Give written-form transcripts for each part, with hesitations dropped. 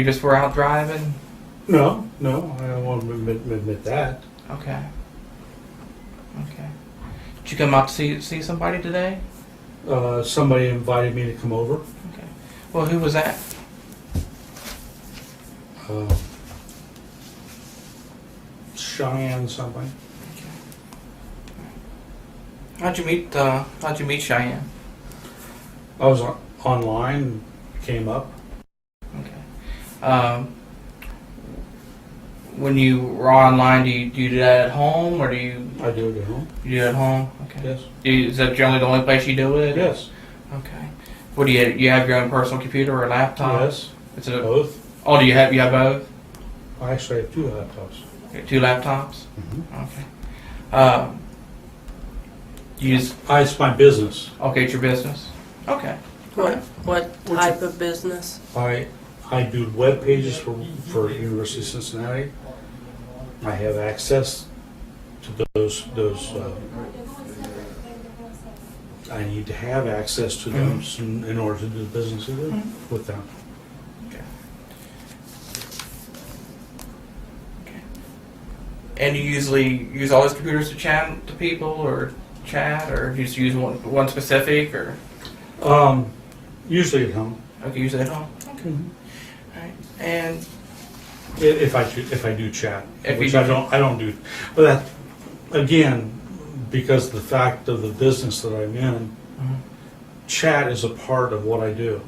You just were out driving? No, I don't want to admit that. Okay. Okay. Did you come out to see somebody today? Somebody invited me to come over. Okay. Well, who was that? Cheyenne something. How'd you meet Cheyenne? I was online, came up. Okay. When you were online, do you do that at home, or do you? I do it at home. You do it at home? Okay. Yes. Is that generally the only place you do it? Yes. Okay. What do you have your own personal computer or laptop? Yes. It's a, Both. Oh, do you have both? I actually have 2 laptops. Okay, 2 laptops. Mm-hmm. Okay. You just It's my business. okay. It's your business. Okay. What type of business? I do web pages for University of Cincinnati. I have access to those. I need to have access to them in order to do business with them. Okay. Okay. And you usually use all those computers to chat to people, or you just use one specific, or? Usually at home. Okay, usually at home. Okay. All right. And If I do chat, If which you I do- don't do, but that again, because of the fact of the business that I'm in, chat is a part of what I do,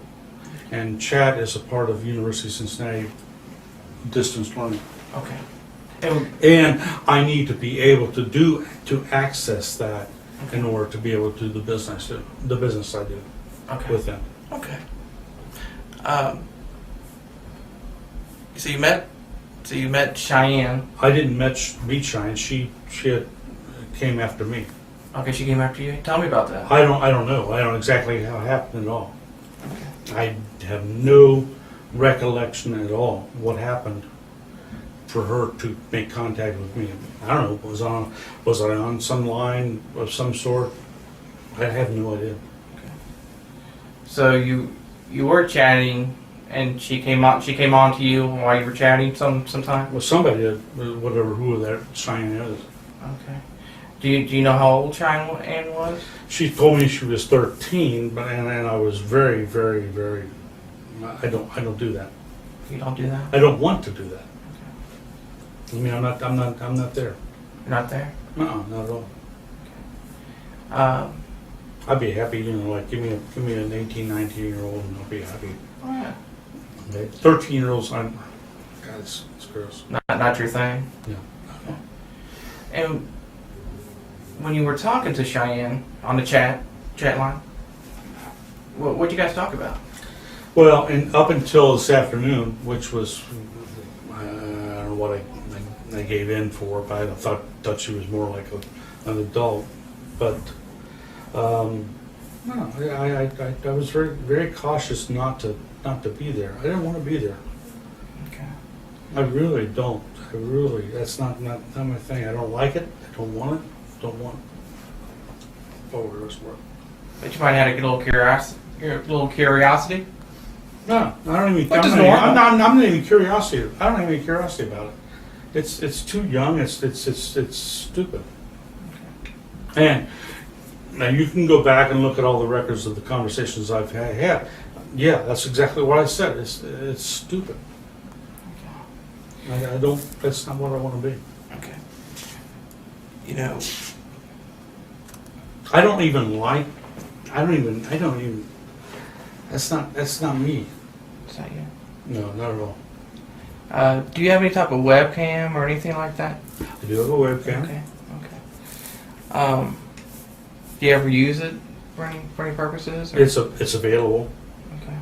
and chat is a part of University of Cincinnati distance learning. okay. And I need to be able to access that in order to be able to do the business I do Okay. with them. Okay. So you met Cheyenne. I didn't meet Cheyenne. She came after me. Okay, she came after you. Tell me about that. I don't know. I don't exactly how it happened at all. Okay. I have no recollection at all what happened for her to make contact with me. I don't know. Was I on some line of some sort? I have no idea. So you were chatting, and she came on to you while you were chatting sometime. Well, somebody did, who that Cheyenne is. Okay. Do you know how old Cheyenne was? She told me she was 13, but and I was very, very, very. I don't do that. You don't do that. I don't want to do that. Okay. I mean, I'm not there. You're not there. Not at all. I'd be happy, like give me an 18, 19-year-old, and I'll be happy. Oh yeah. Okay. 13-year-olds, God, it's gross. Not your thing. Yeah. And when you were talking to Cheyenne on the chat line, what'd you guys talk about? Well, and up until this afternoon, which was I don't know what I gave in for, but I thought she was more like an adult, but. No, I was very, very cautious not to be there. I didn't want to be there. Okay. I really don't. That's not my thing. I don't like it. I don't want it. Don't want it. Oh, where's work? But you might have had a little curiosity. No, I don't even. Which is I'm normal. not even curiosity. I don't have any curiosity about it. It's too young. It's stupid. And now you can go back and look at all the records of the conversations I've had. Yeah, that's exactly what I said. It's stupid. I don't. That's not what I want to be. Okay. You know. I don't even. That's not me. Is that you? No, not at all. Do you have any type of webcam or anything like that? I do have a webcam. Okay. Okay. Do you ever use it for any purposes? Or? It's available. Okay.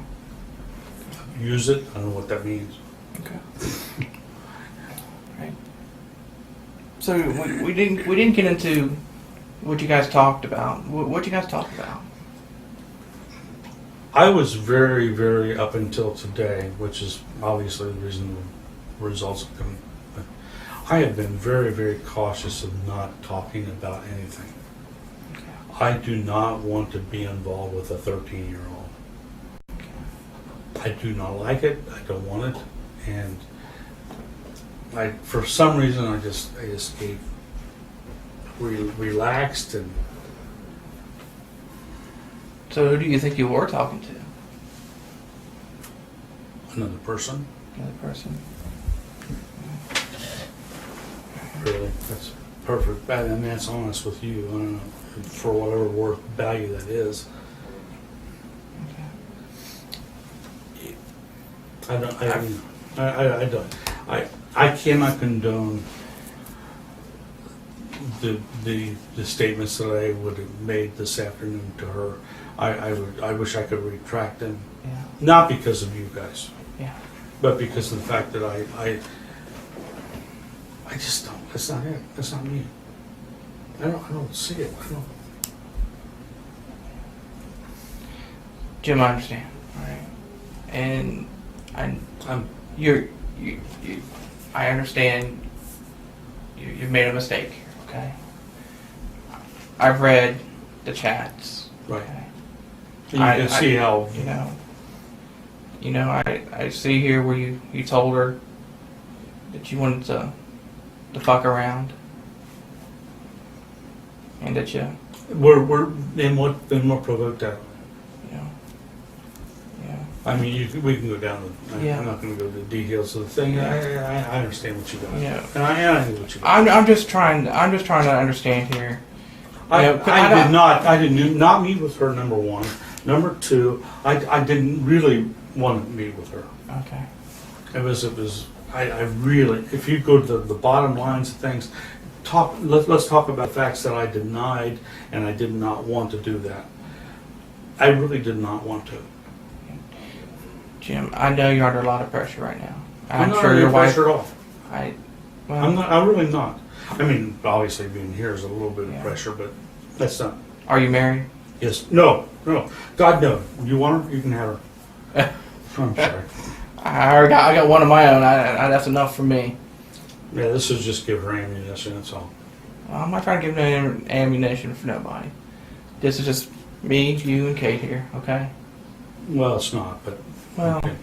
Use it. I don't know what that means. Okay. Right. So we didn't get into what you guys talked about. What you guys talked about? I was very, very up until today, which is obviously the reason the results have come. But I have been very, very cautious of not talking about anything. Okay. I do not want to be involved with a 13-year-old. I do not like it. I don't want it. and for some reason, I just gave, relaxed, and So who do you think you were talking to? another person, Another person. really, that's perfect, and that's honest with you, I don't know, for whatever worth value that is. Okay. I cannot condone the statements that I would have made this afternoon to her. I wish I could retract them, Yeah. not because of you guys, Yeah. but because of the fact that I just don't. That's not it. That's not me. I don't see it. I don't. Jim, I understand. All right. And you, I understand you've made a mistake here, okay? I've read the chats. Right. Okay? You can see how. I see here where you told her that you wanted to fuck around. And that you Then what provoked that? know, yeah. I mean, we can go down. Yeah. I'm not going to go to the details of the thing. Yeah. I understand what you got. Yeah. And I know what you got. I'm just trying to understand here. I Yeah, I did not meet with her, number one. Number two, I didn't really want to meet with her. Okay. I really, if you go to the bottom lines of things, let's talk about facts that I denied, and I did not want to do that. I really did not want to. Jim, I know you're under a lot of pressure right now. I'm not sure under your wife. pressure at all. Well, I'm not. I'm really not. I mean, obviously being here is a little bit of Yeah. pressure, but that's not. Are you married? Yes. No. God, no. You want her? You can have her. I'm sorry. I got one of my own. That's enough for me. Yeah, this is just give her ammunition. That's all. Well, I'm not trying to give no ammunition for nobody. This is just me, you, and Kate here. Okay. Well, it's not, but Well, okay.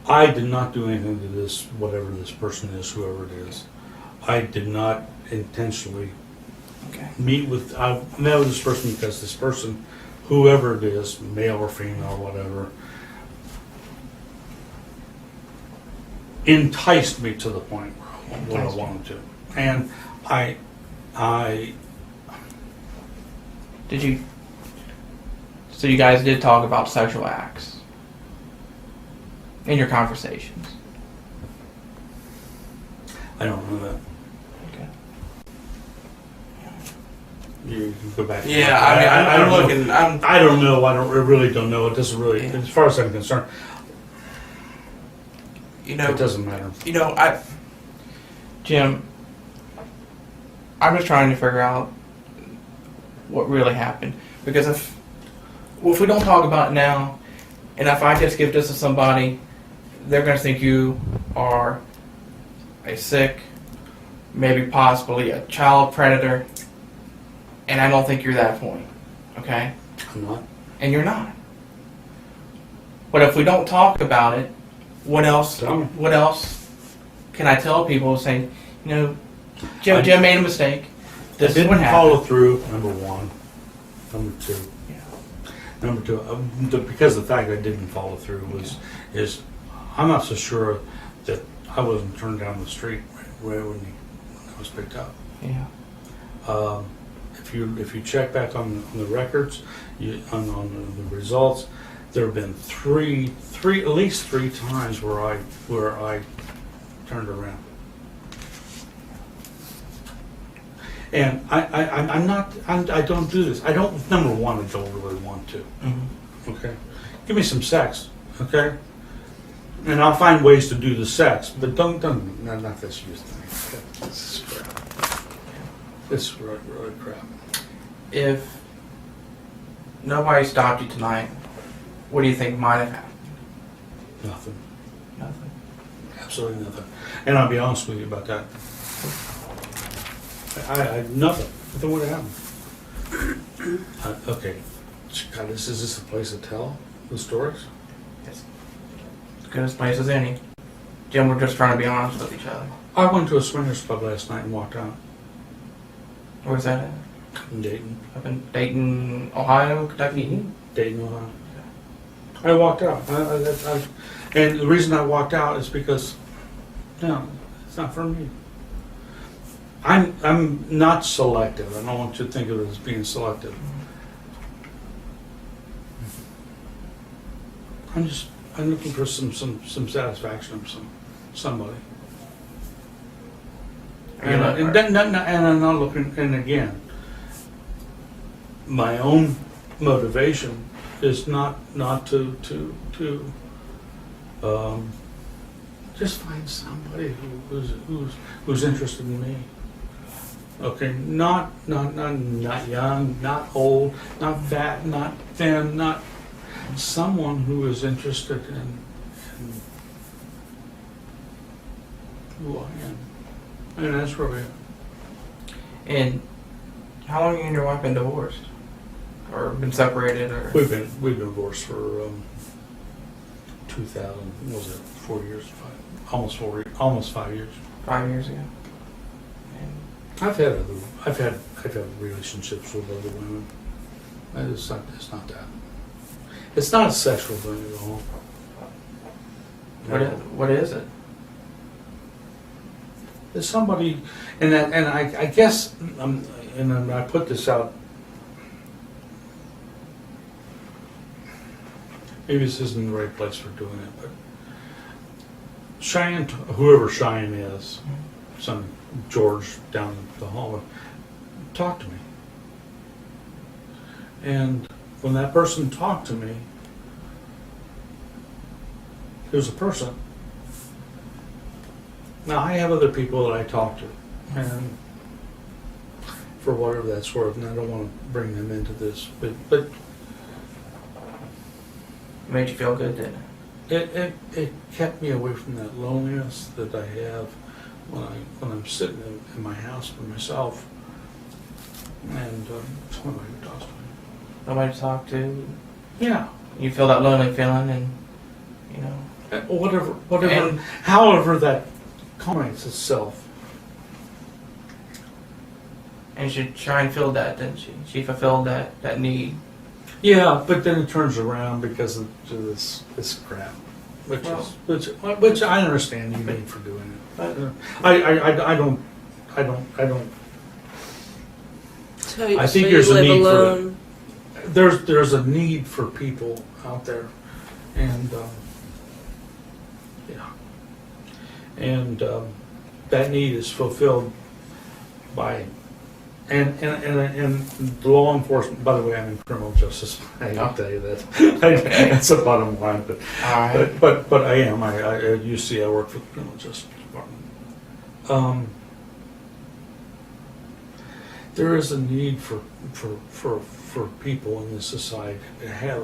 I did not do anything to this, whatever this person is, whoever it is. I did not intentionally okay. I met with this person because this person, whoever it is, male or female, whatever, enticed me to the point where I Enticed you. wanted to. And I Did you? So you guys did talk about sexual acts in your conversations. don't know that. Okay. You can go back. Yeah, I mean, I'm don't know. looking. I don't know. I really don't know. It doesn't really, Yeah. as far as I'm concerned, You know. it doesn't matter. Jim, I'm just trying to figure out what really happened. Because if we don't talk about it now, and if I just give this to somebody, they're going to think you are a sick, maybe possibly a child predator, and I don't think you're that point, okay? I'm not. And you're not. But if we don't talk about it, what else? Tell me. What else can I tell people? Saying, Jim made a mistake. This I is didn't what happened. follow through. Number one. Number two. Yeah. Number two. Because the fact I didn't follow through is I'm not so sure that I wasn't turned down the street right when I was picked up. Yeah. If you check back on the records, on the results, there have been at least three times where I turned around. And I don't do this. Number one, I don't really want to. Mm-hmm. Okay? Give me some sex. Okay? And I'll find ways to do the sex, but not this youth thing. Okay? This is crap. This is really crap. If nobody stopped you tonight, what do you think might have happened? Nothing. Nothing. Absolutely nothing. And I'll be honest with you about that. Nothing. Nothing would have happened. Okay. God, is this a place to tell the stories? It's as good a place as any. Jim, we're just trying to be honest with each other. I went to a swingers club last night and walked out Where's that at? in Dayton. Up in Dayton, Ohio, Kentucky? Dayton, Ohio. I walked out. And the reason I walked out is because, no, it's not for me. I'm not selective. I don't want you to think of it as being selective. I'm looking for some satisfaction from somebody. And I'm not looking, and again, my own motivation is not to just find somebody who's interested in me. Okay, not young, not old, not fat, not thin, not someone who is interested in who I am. And that's where we are. And how long have you and your wife been divorced? Or been separated? Or We've been divorced for 2000. What was it? 4 years, almost 5 years. 5 years ago? And I've had relationships with other women. It's not that. It's not a sexual thing at all. what is it? There's somebody, and I guess, and I put this out. Maybe this isn't the right place for doing it, but Cheyenne, whoever Cheyenne is, son George down the hallway, talked to me. And when that person talked to me, it was a person. Now, I have other people that I talk to, and for whatever that's worth, and I don't want to bring them into this, but It made you feel good, didn't it? it kept me away from that loneliness that I have when I'm sitting in my house by myself, and somebody talks to me. Nobody to talk to. Yeah, You feel that lonely feeling, and you know. whatever, And- however that comments itself. And she tried and filled that, didn't she? She fulfilled that need. Yeah, but then it turns around because of this crap, which I understand you need for doing it. But I don't. So, I so think you there's a live need for it. alone. There's a need for people out there, and yeah, and that need is fulfilled by. And the law enforcement. By the way, I'm in criminal justice. I hate to tell you that. That's the bottom line. But all right. but I am. I at UC I work for the criminal justice department. There is a need for people in this society to have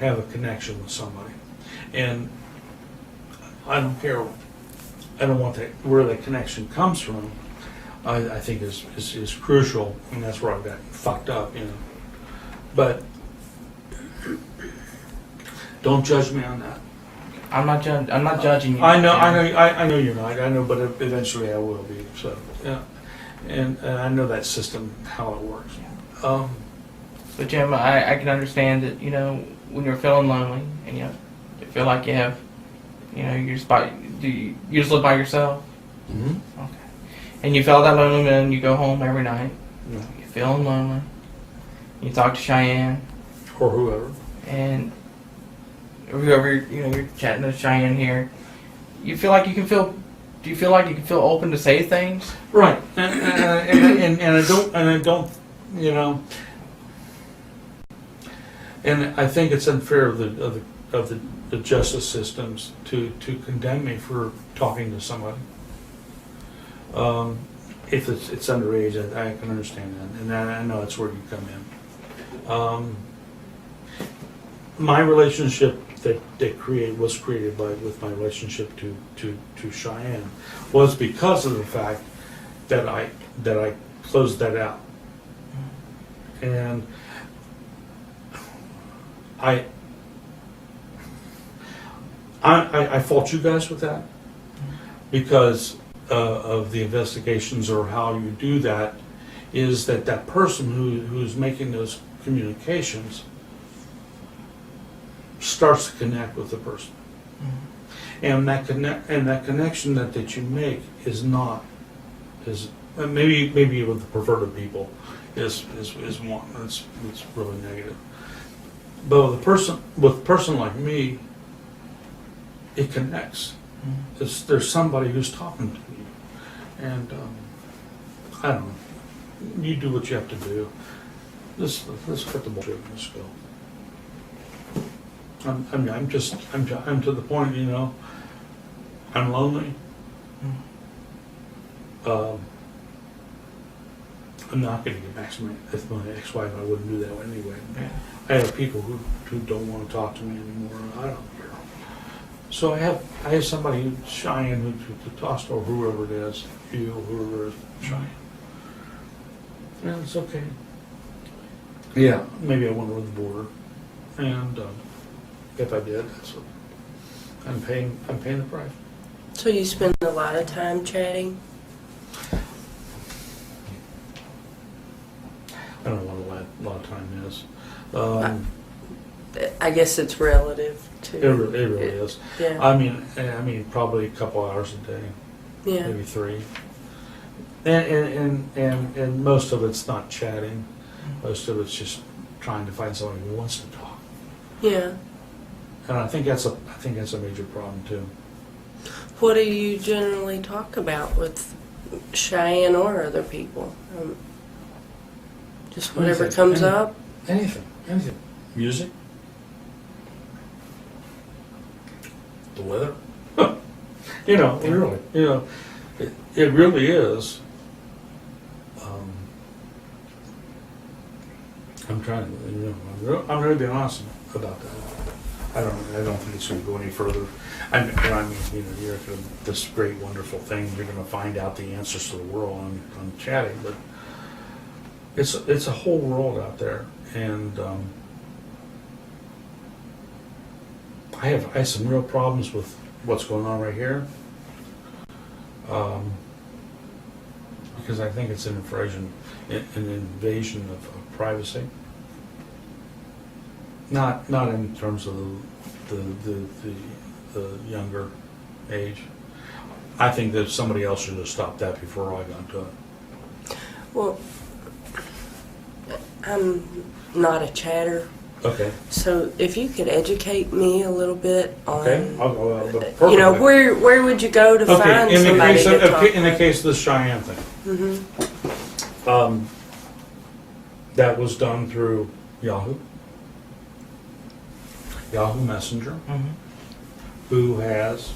a connection with somebody, and I don't care. I don't want where that connection comes from. I think is crucial, and that's where I got fucked up, you know. But don't judge me on that. I'm not judging you. I know you're not. I know, but eventually I will be. So yeah, and I know that system how it works. But Jim, I can understand that, you know, when you're feeling lonely and you feel like you have, you know, you just live by yourself. Mm-hmm. Okay. And you feel that lonely and you go home every night. Yeah. You're feeling lonely. You talk to Cheyenne. Or whoever. And whoever, you know, you're chatting to Cheyenne here. You feel like you can feel. Do you feel like you can feel open to say things? Right. And I don't, you know. And I think it's unfair of the justice systems to condemn me for talking to somebody. If it's underage, I can understand that, and I know that's where you come in. My relationship was created with my relationship to Cheyenne was because of the fact that I closed that out, and I fault you guys with that because of the investigations or how you do that is that person who's making those communications starts to connect with the person. And that connection that you make is not maybe with the perverted people is one that's really negative. But with a person like me, it connects. There's somebody who's talking to you, and I don't know. You do what you have to do. Let's cut the bullshit and let's go. I'm to the point, you know. I'm lonely. I'm not going to get back to my ex-wife. I wouldn't do that anyway. Yeah. I have people who don't want to talk to me anymore. I don't care. So I have somebody who's Cheyenne who talks to, or whoever it is, you, whoever it is, Cheyenne. And it's okay. Yeah, maybe I went over the border, and if I did, that's what I'm paying the price. So you spend a lot of time chatting? I don't know what a lot of time is. I guess it's relative to. It really is. Yeah. I mean, probably a couple hours a day, Yeah. maybe 3. And most of it's not chatting. Most of it's just trying to find somebody who wants to talk. Yeah. And I think that's a major problem too. What do you generally talk about with Cheyenne or other people? Just whatever Anything. comes up? Anything. Music. The weather. Really, it really is. I'm trying to, I'm really being honest about that. I don't think it's going to go any further. I mean, you're gonna, this great, wonderful thing. You're going to find out the answers to the world on chatting, but it's a whole world out there, and I have some real problems with what's going on right here, because I think it's an invasion of privacy. Not in terms of the younger age. I think that somebody else should have stopped that before I got to it. Well, I'm not a chatter, Okay. so if you could educate me a little bit on, Okay. where would you go to find in the somebody case to talk in the with? case of the Cheyenne thing, that was done through Yahoo Messenger, who has,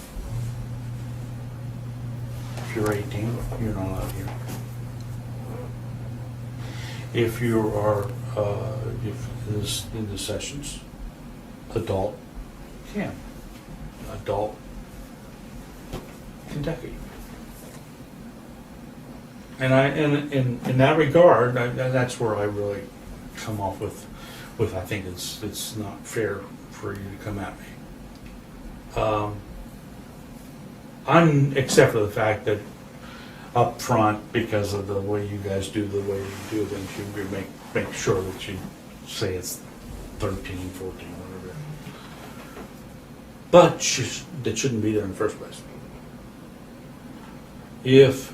if you're 18, you're not allowed here. If you are, if this in the sessions, adult Kentucky. And in that regard, that's where I really come off with I think it's not fair for you to come at me. Except for the fact that up front, because of the way you guys do the way you do things, you make sure that you say it's 13, 14, whatever. But that shouldn't be there in the first place. If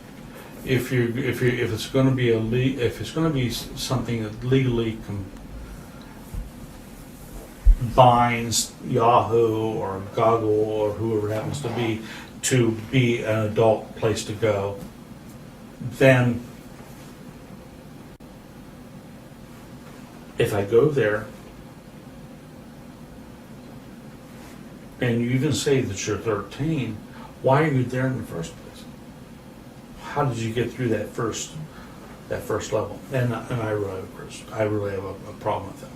it's going to be if it's going to be something that legally binds Yahoo or Goggle or whoever it happens to be an adult place to go, then if I go there and you even say that you're 13, why are you there in the first place? How did you get through that first level? And I really have a problem with that.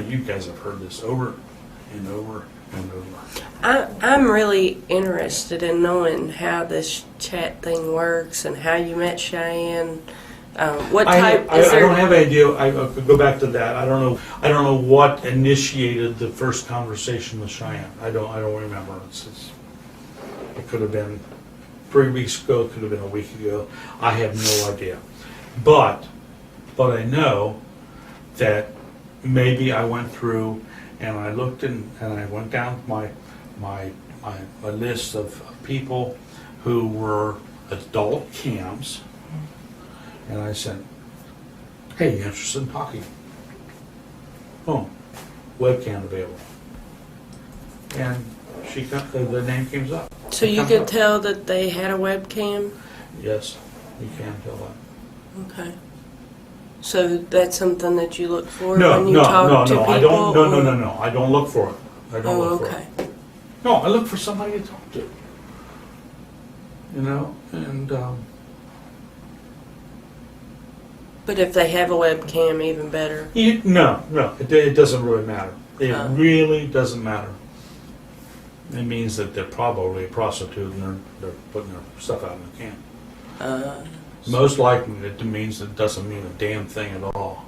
You guys have heard this over and over and over. I'm really interested in knowing how this chat thing works and how you met Cheyenne. What type I is there? don't have any idea. I could go back to that. I don't know. I don't know what initiated the first conversation with Cheyenne. I don't remember. It could have been 3 weeks ago. It could have been a week ago. I have no idea. But I know that maybe I went through and I looked and I went down my list of people who were adult cams. And I said, hey, you interested in talking? Oh, webcam available. And the name came up. So you could tell that they had a webcam? Yes, you can tell that. Okay. So that's something that you look for No, when you no, talk no, to no, people? I don't, no, or- no. I don't look for it. I don't Oh, look okay. for it. No, I look for somebody to talk to. You know, and, But if they have a webcam, even better. no, it doesn't really matter. It Oh. really doesn't matter. It means that they're probably a prostitute and they're putting their stuff out in the camp. Most likely it means it doesn't mean a damn thing at all.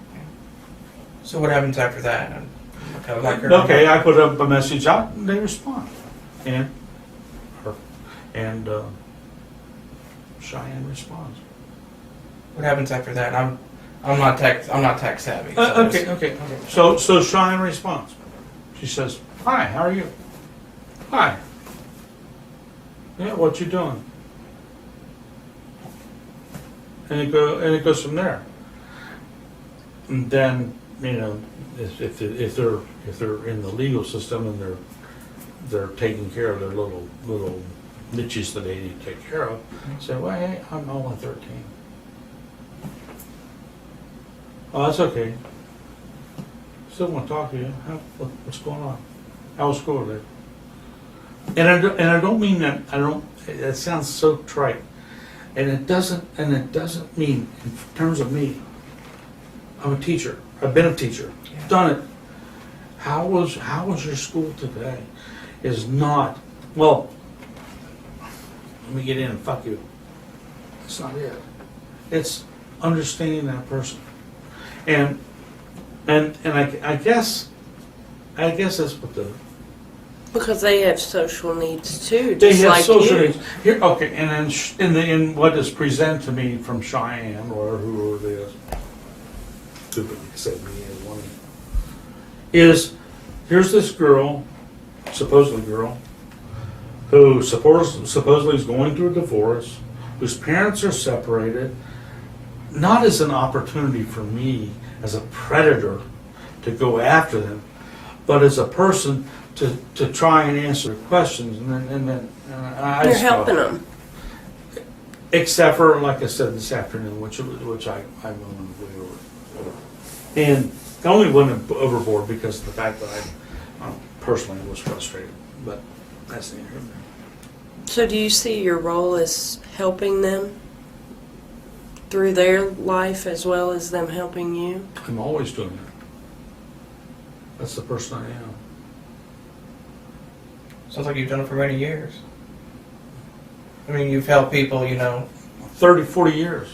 So what happens after that? Okay, I put up a message out and they respond. And Cheyenne responds. What happens after that? I'm not tech savvy. So Okay. So Cheyenne responds. She says, "Hi, how are you? Hi. Yeah, what you doing?" And it goes from there. And then, you know, if they're in the legal system and they're taking care of their little niches that they need to take care of, say, "Well, hey, I'm only 13. Oh, that's okay. Still want to talk to you. What's going on? How was school today?" And I don't mean that. It sounds so trite, and it doesn't mean in terms of me. I'm a teacher. I've been a teacher. Done it. How was your school today? Is not, well, let me get in and fuck you. That's not it. It's understanding that person. And I guess that's what the Because they have social needs too, they just have like social you. needs. Here, okay, and then in what is presented to me from Cheyenne or whoever it is, stupid said me as one, is here's this girl, supposedly girl, who supposedly is going through a divorce, whose parents are separated. Not as an opportunity for me as a predator to go after them, but as a person to try and answer questions, and then I You're just helping thought- them. except for, like I said this afternoon, which I went way over, and I only went overboard because of the fact that I personally was frustrated, but that's neither here nor there. So do you see your role as helping them through their life as well as them helping you? I'm always doing that. That's the person I am. Sounds like you've done it for many years. I mean, you've helped people, 30, 40 years.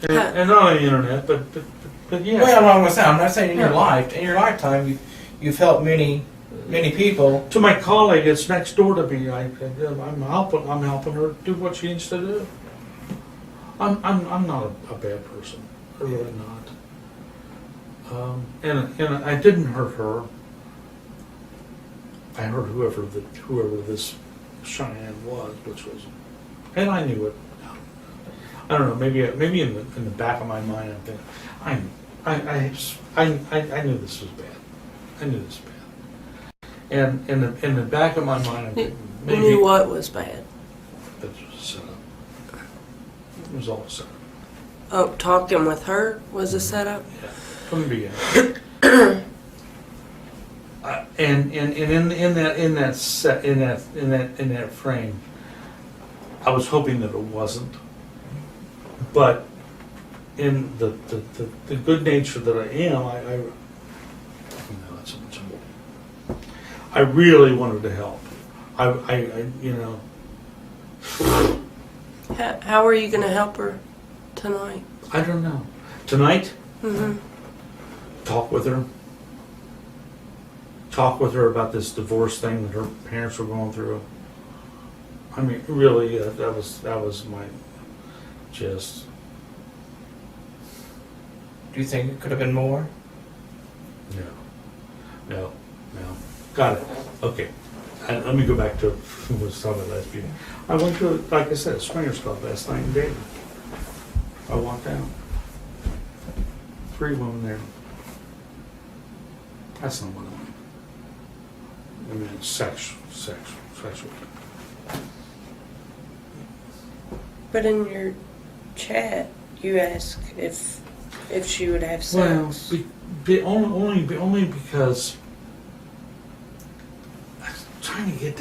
Yeah. And not on the internet, but yeah. Well, I'm not saying in your Yeah. life. In your lifetime, you've helped many people. To my colleague, it's next door to me. I'm helping her do what she needs to do. I'm not a bad person. I'm really not. And I didn't hurt her. I hurt whoever this Cheyenne was, which was, and I knew it. I don't know. Maybe in the back of my mind, I'm thinking, I knew this was bad. I knew this was bad. And in the back of my mind, I'm thinking, You maybe knew what was bad. it was a setup. It was all a setup. Oh, talking with her was a setup? Yeah, from the beginning. And in that frame, I was hoping that it wasn't, but in the good nature that I am, that's so much more. I really wanted to help. I How are you going to help her tonight? I don't know. Tonight, Mm-hmm. talk with her. Talk with her about this divorce thing that her parents were going through. I mean, really, that was my just. Do you think it could have been more? No. Got it. Okay. And let me go back to what I was talking about last meeting. I went to, like I said, a swingers club last night in Dayton. I walked down. 3 women there. That's not what I mean, sexual. But in your chat, you asked if she would have Well, sex. only because I was trying to get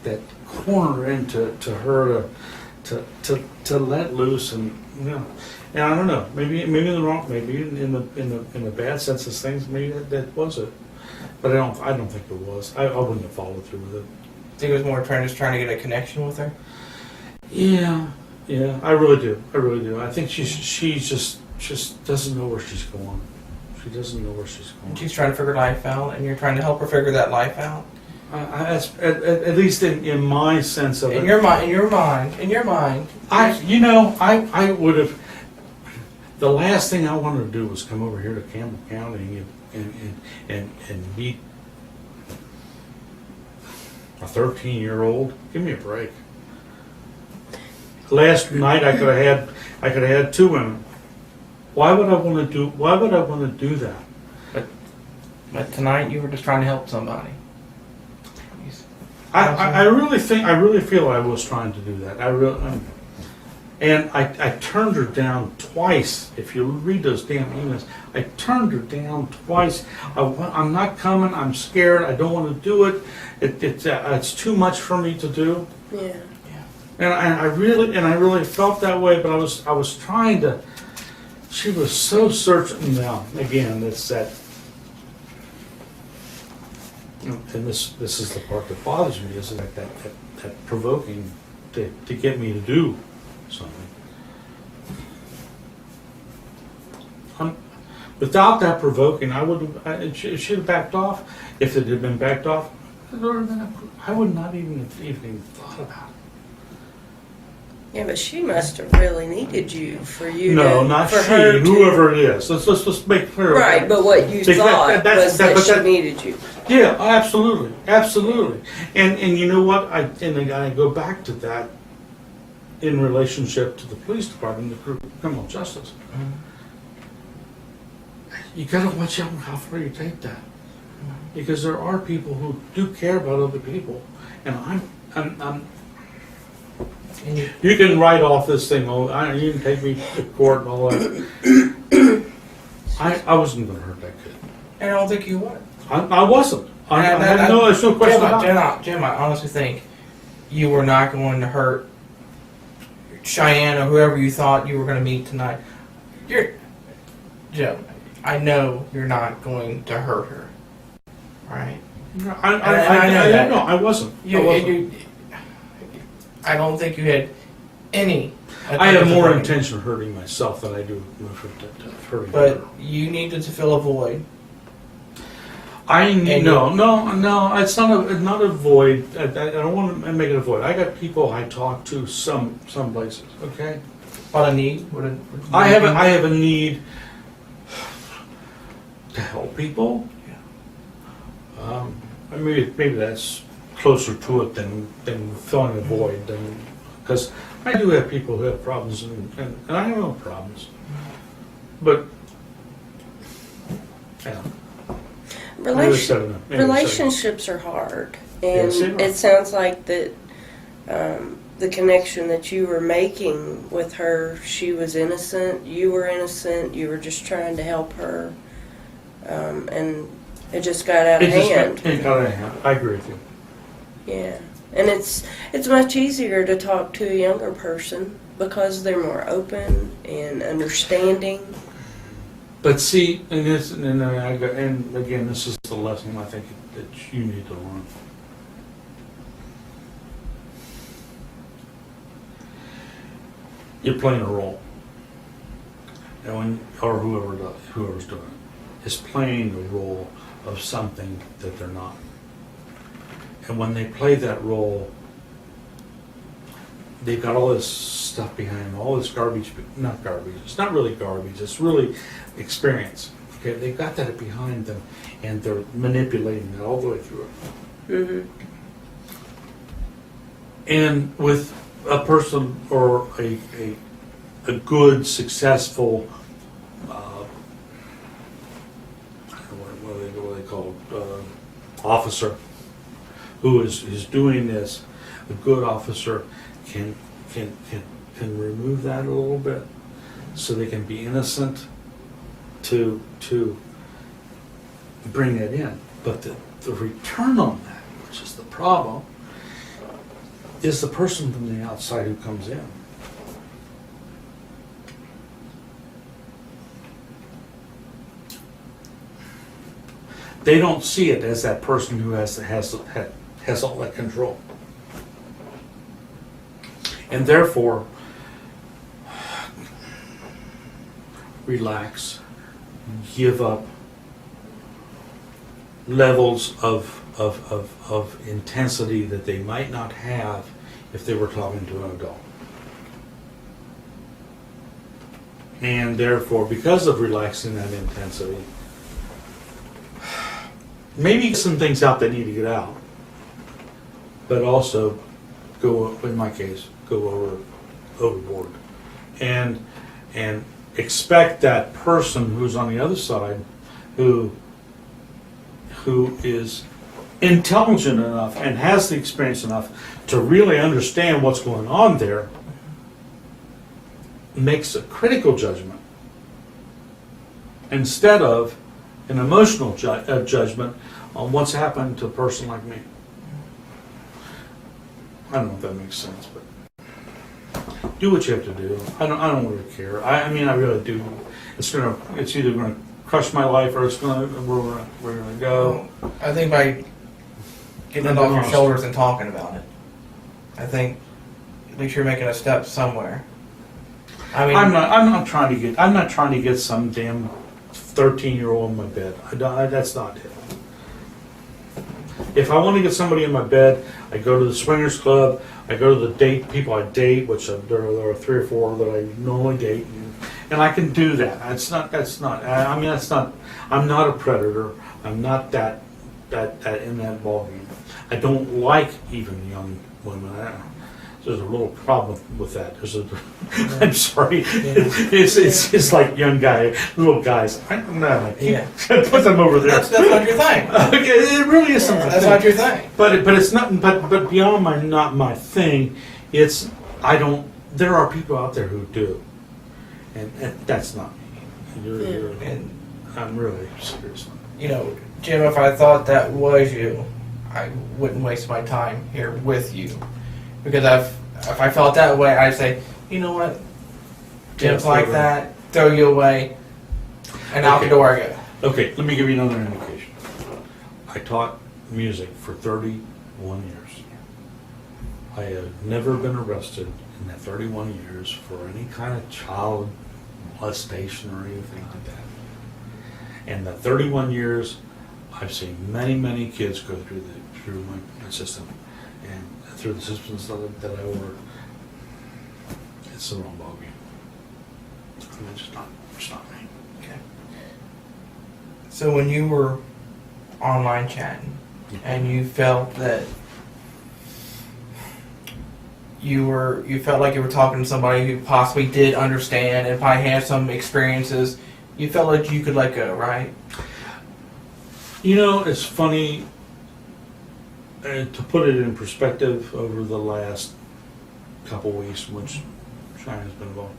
that corner into her to let loose, and and I don't know, maybe in the wrong, maybe in the bad sense of things, maybe that was it, but I don't think it was. I wouldn't have followed through with it. I think it was more just trying to get a connection with her. Yeah, I really do. I think she just doesn't know where she's going. She doesn't know where she's going. She's trying to figure life out, and you're trying to help her figure that life out. At least in my sense of it. In your mind. I would have. The last thing I wanted to do was come over here to Campbell County and meet a 13-year-old. Give me a break. Last night I could have had 2 women. Why would I want to do that? But tonight you were just trying to help somebody. I really feel I was trying to do that. And I turned her down twice. If you read those damn emails, I turned her down twice. I'm not coming. I'm scared. I don't want to do it. It's too much for me to do. Yeah. And I really felt that way. But I was trying to. She was so certain. Now again, it's that. And this is the part that bothers me, is that provoking to get me to do something. Without that provoking, if she'd have backed off. If it had been backed off, I would not even thought about it. Yeah, but she must have really needed you for you No, to... not for she. her to- Whoever it is. Let's make clear. Right, but what you Because thought was that she that- needed you. Yeah, absolutely. And you know what? I go back to that in relationship to the police department, the criminal justice. You gotta watch out how far you take that, because there are people who do care about other people, and I'm. You can write off this thing. You can take me to court and all that. I wasn't gonna hurt that kid. And I don't think you would. I wasn't. There's no question about it. Jim, I honestly think you were not going to hurt Cheyenne or whoever you thought you were going to meet tonight. Jim, I know you're not going to hurt her, right? I wasn't. I don't think you had any. I have more intention of hurting myself than I do of hurting But her. you needed to fill a void. No. It's not a void. I don't want to make it a void. I got people I talk to some places. Okay. What a need. I have a need to help people. Yeah. Maybe that's closer to it than filling a void. Because I do have people who have problems, and I have no problems. But yeah. Relationships are hard, and Yes, they are. it sounds like that the connection that you were making with her, she was innocent, you were innocent, you were just trying to help her, and it just got out of hand. It got out of hand. I agree with you. Yeah, and it's much easier to talk to a younger person because they're more open and understanding. But see, and again, this is the lesson I think that you need to learn. You're playing a role. or whoever's doing it, is playing the role of something that they're not. And when they play that role, they've got all this stuff behind them, all this garbage, not garbage, it's not really garbage, it's really experience. Okay, they've got that behind them, and they're manipulating it all the way through it. Mm-hmm. And with a person or a good, successful, what do they call it, officer who is doing this, a good officer can remove that a little bit, so they can be innocent to bring it in. But the return on that, which is the problem, is the person from the outside who comes in. They don't see it as that person who has all that control. And therefore, relax, give up levels of intensity that they might not have if they were talking to an adult. And therefore, because of relaxing that intensity, maybe some things out that need to get out, but also go, in my case, go overboard, and expect that person who's on the other side, who is intelligent enough and has the experience enough to really understand what's going on there, makes a critical judgment instead of an emotional judgment on what's happened to a person like me. I don't know if that makes sense, but do what you have to do. I don't really care. I mean, I really do. It's either gonna crush my life, or we're gonna go. I think by getting it off your shoulders and talking about it, I think at least you're making a step somewhere. I mean, I'm not trying to get some damn 13-year-old in my bed. That's not it. If I want to get somebody in my bed, I go to the swingers club. I go to the people I date, which there are 3 or 4 that I normally date, and I can do that. I'm not a predator. I'm not that in that ballgame. I don't like even young women. There's a little problem with that. I'm sorry. Yeah. It's like young little guys. Put them over there. That's not your thing. Okay, it really is something. That's not your thing. But it's not. But beyond not my thing, it's I don't. There are people out there who do, and that's not me. And I'm really serious. Jim, if I thought that was you, I wouldn't waste my time here with you. Because if I felt that way, I'd say, you know what, Jim's like that, throw you away, and out the door I go. Okay, let me give you another indication. I taught music for 31 years. I have never been arrested in that 31 years for any kind of child molestation or anything like that. And the 31 years, I've seen many kids go through my system. And through the systems that I ordered, it's the wrong ballgame. I mean, it's not me. Okay. So when you were online chatting, and you felt that you felt like you were talking to somebody who possibly did understand and probably had some experiences, you felt like you could let go, right? It's funny. To put it in perspective, over the last couple weeks, which China's been involved,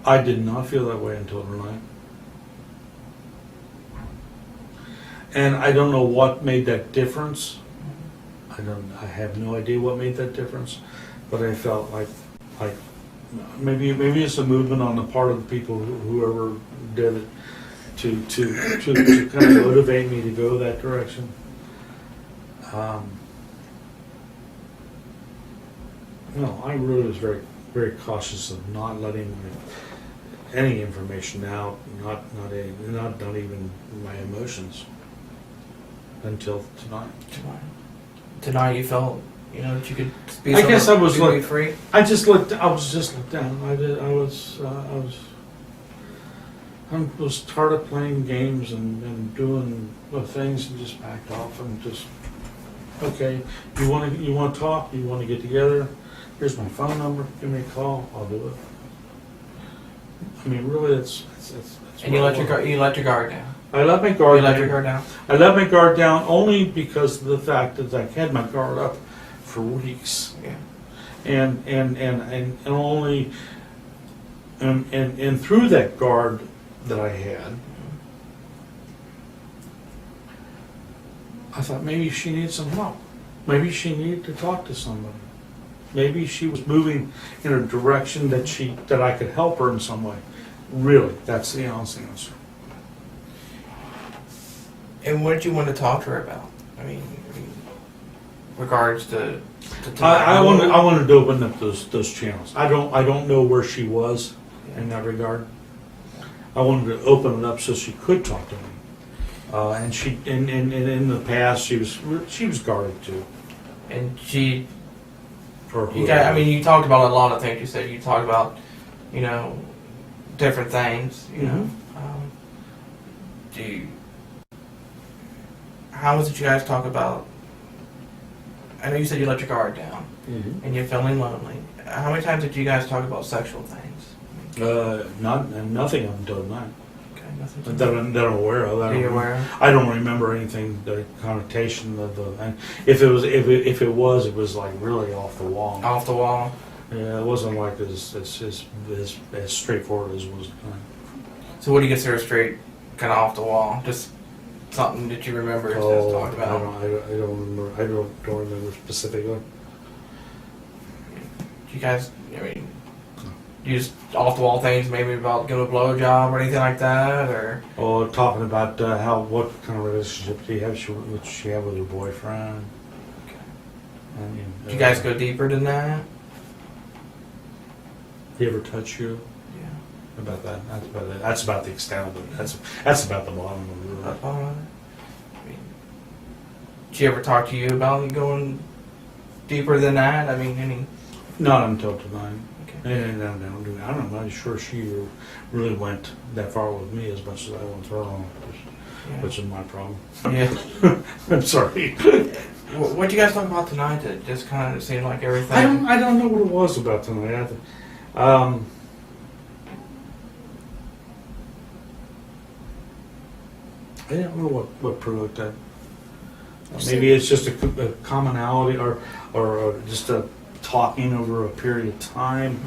I did not feel that way until tonight. And I don't know what made that difference. I have no idea what made that difference, but I felt like maybe it's a movement on the part of the people whoever did it to kind of motivate me to go that direction. No, I really was very, very cautious of not letting any information out, not even my emotions until tonight. Tonight you felt, that you could be. I guess I was be like free. I was just looked down. I was tired of playing games and doing the things and just backed off and just, okay, you want to talk, you want to get together, here's my phone number, give me a call, I'll do it. I mean, really, it's And you let your guard down. I let my guard You let down. your guard down. I let my guard down only because of the fact that I had my guard up for weeks. Yeah. And only and through that guard that I had, I thought maybe she needed some help. Maybe she needed to talk to somebody. Maybe she was moving in a direction that I could help her in some way. Really, that's the honest answer. And what did you want to talk to her about? I mean regards to I wanted to open up those channels. I don't know where she was in that regard. I wanted to open it up so she could talk to me. And she in the past she was guarded too. And she. Or you talked about a lot of things. You said you talked about, different things. How was it you guys talk about? I know you said you let your guard down, and you're feeling lonely. How many times did you guys talk about sexual things? Nothing until tonight. Okay, nothing. That I'm aware of. Are you aware of? I don't remember anything. The connotation of the. And if it was, it was like really off the wall. Off the wall. Yeah, it wasn't like as straightforward as it was. So what do you consider straight, kind of off the wall? Just something that you remember just talked about. I don't remember. I don't remember specifically. You guys, you just off the wall things, maybe about giving a blowjob or anything like that, or talking about what kind of relationship do you have? What she have with her boyfriend? Okay. And, do you guys go deeper than that? He ever touch you? Yeah. About that? That's about it. That's about the extent of it. That's about the bottom of it. Did she ever talk to you about going deeper than that? Any? Not until tonight. Okay. And I'm not sure she really went that far with me as much as I went with her, which is my problem. Yeah. I'm sorry. What you guys talk about tonight? That just kind of seemed like everything. I don't know what it was about tonight. I don't know what provoked that. Maybe it's just a commonality or just a talking over a period of time,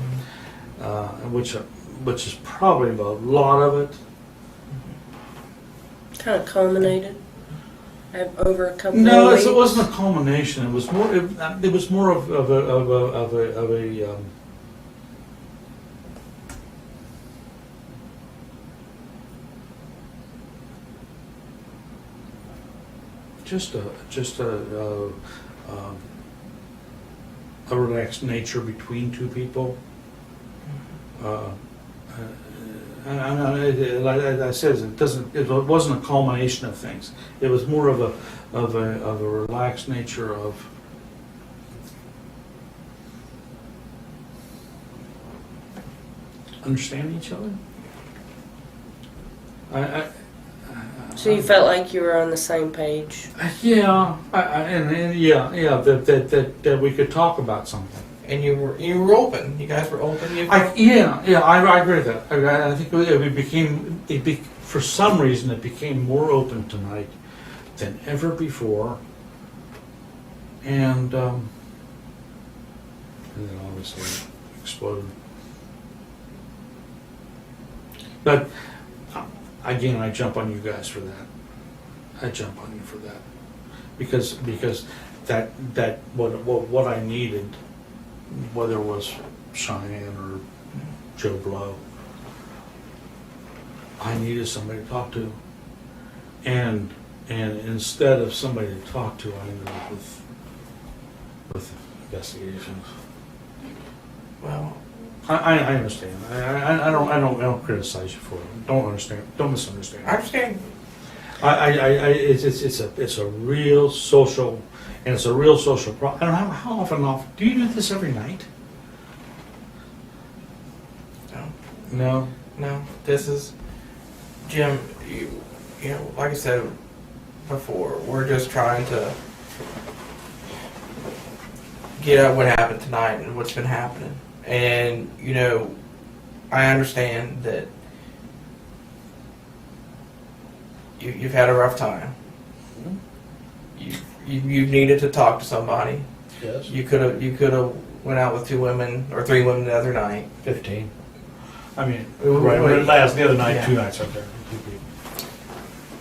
which is probably a lot of it. Kind of culminated over a couple No, of weeks. it wasn't a culmination. It was more. It was more of a relaxed nature between two people. Like I said, it wasn't a culmination of things. It was more of a relaxed nature of understanding each other. So you felt like you were on the same page. Yeah, that we could talk about something. And you were open. You guys were open. I agree with that. I think for some reason it became more open tonight than ever before, and then obviously exploded. But again, I jump on you guys for that. I jump on you for that because that what I needed, whether it was Cheyenne or Joe Blow, I needed somebody to talk to, and instead of somebody to talk to, I ended up with investigations. Well, I understand. I don't criticize you for it. Don't understand. Don't misunderstand. I understand. It's a real social, and it's a real social problem. I don't know how often do you do this every night? No. No. This is, Jim, you know, like I said before, we're just trying to get at what happened tonight and what's been happening. And, you know, I understand that you've had a rough time. You needed to talk to somebody. Yes. You could have went out with 2 women or 3 women the other night. 15. I mean, Right, right. The other night, Yeah. 2 nights up there.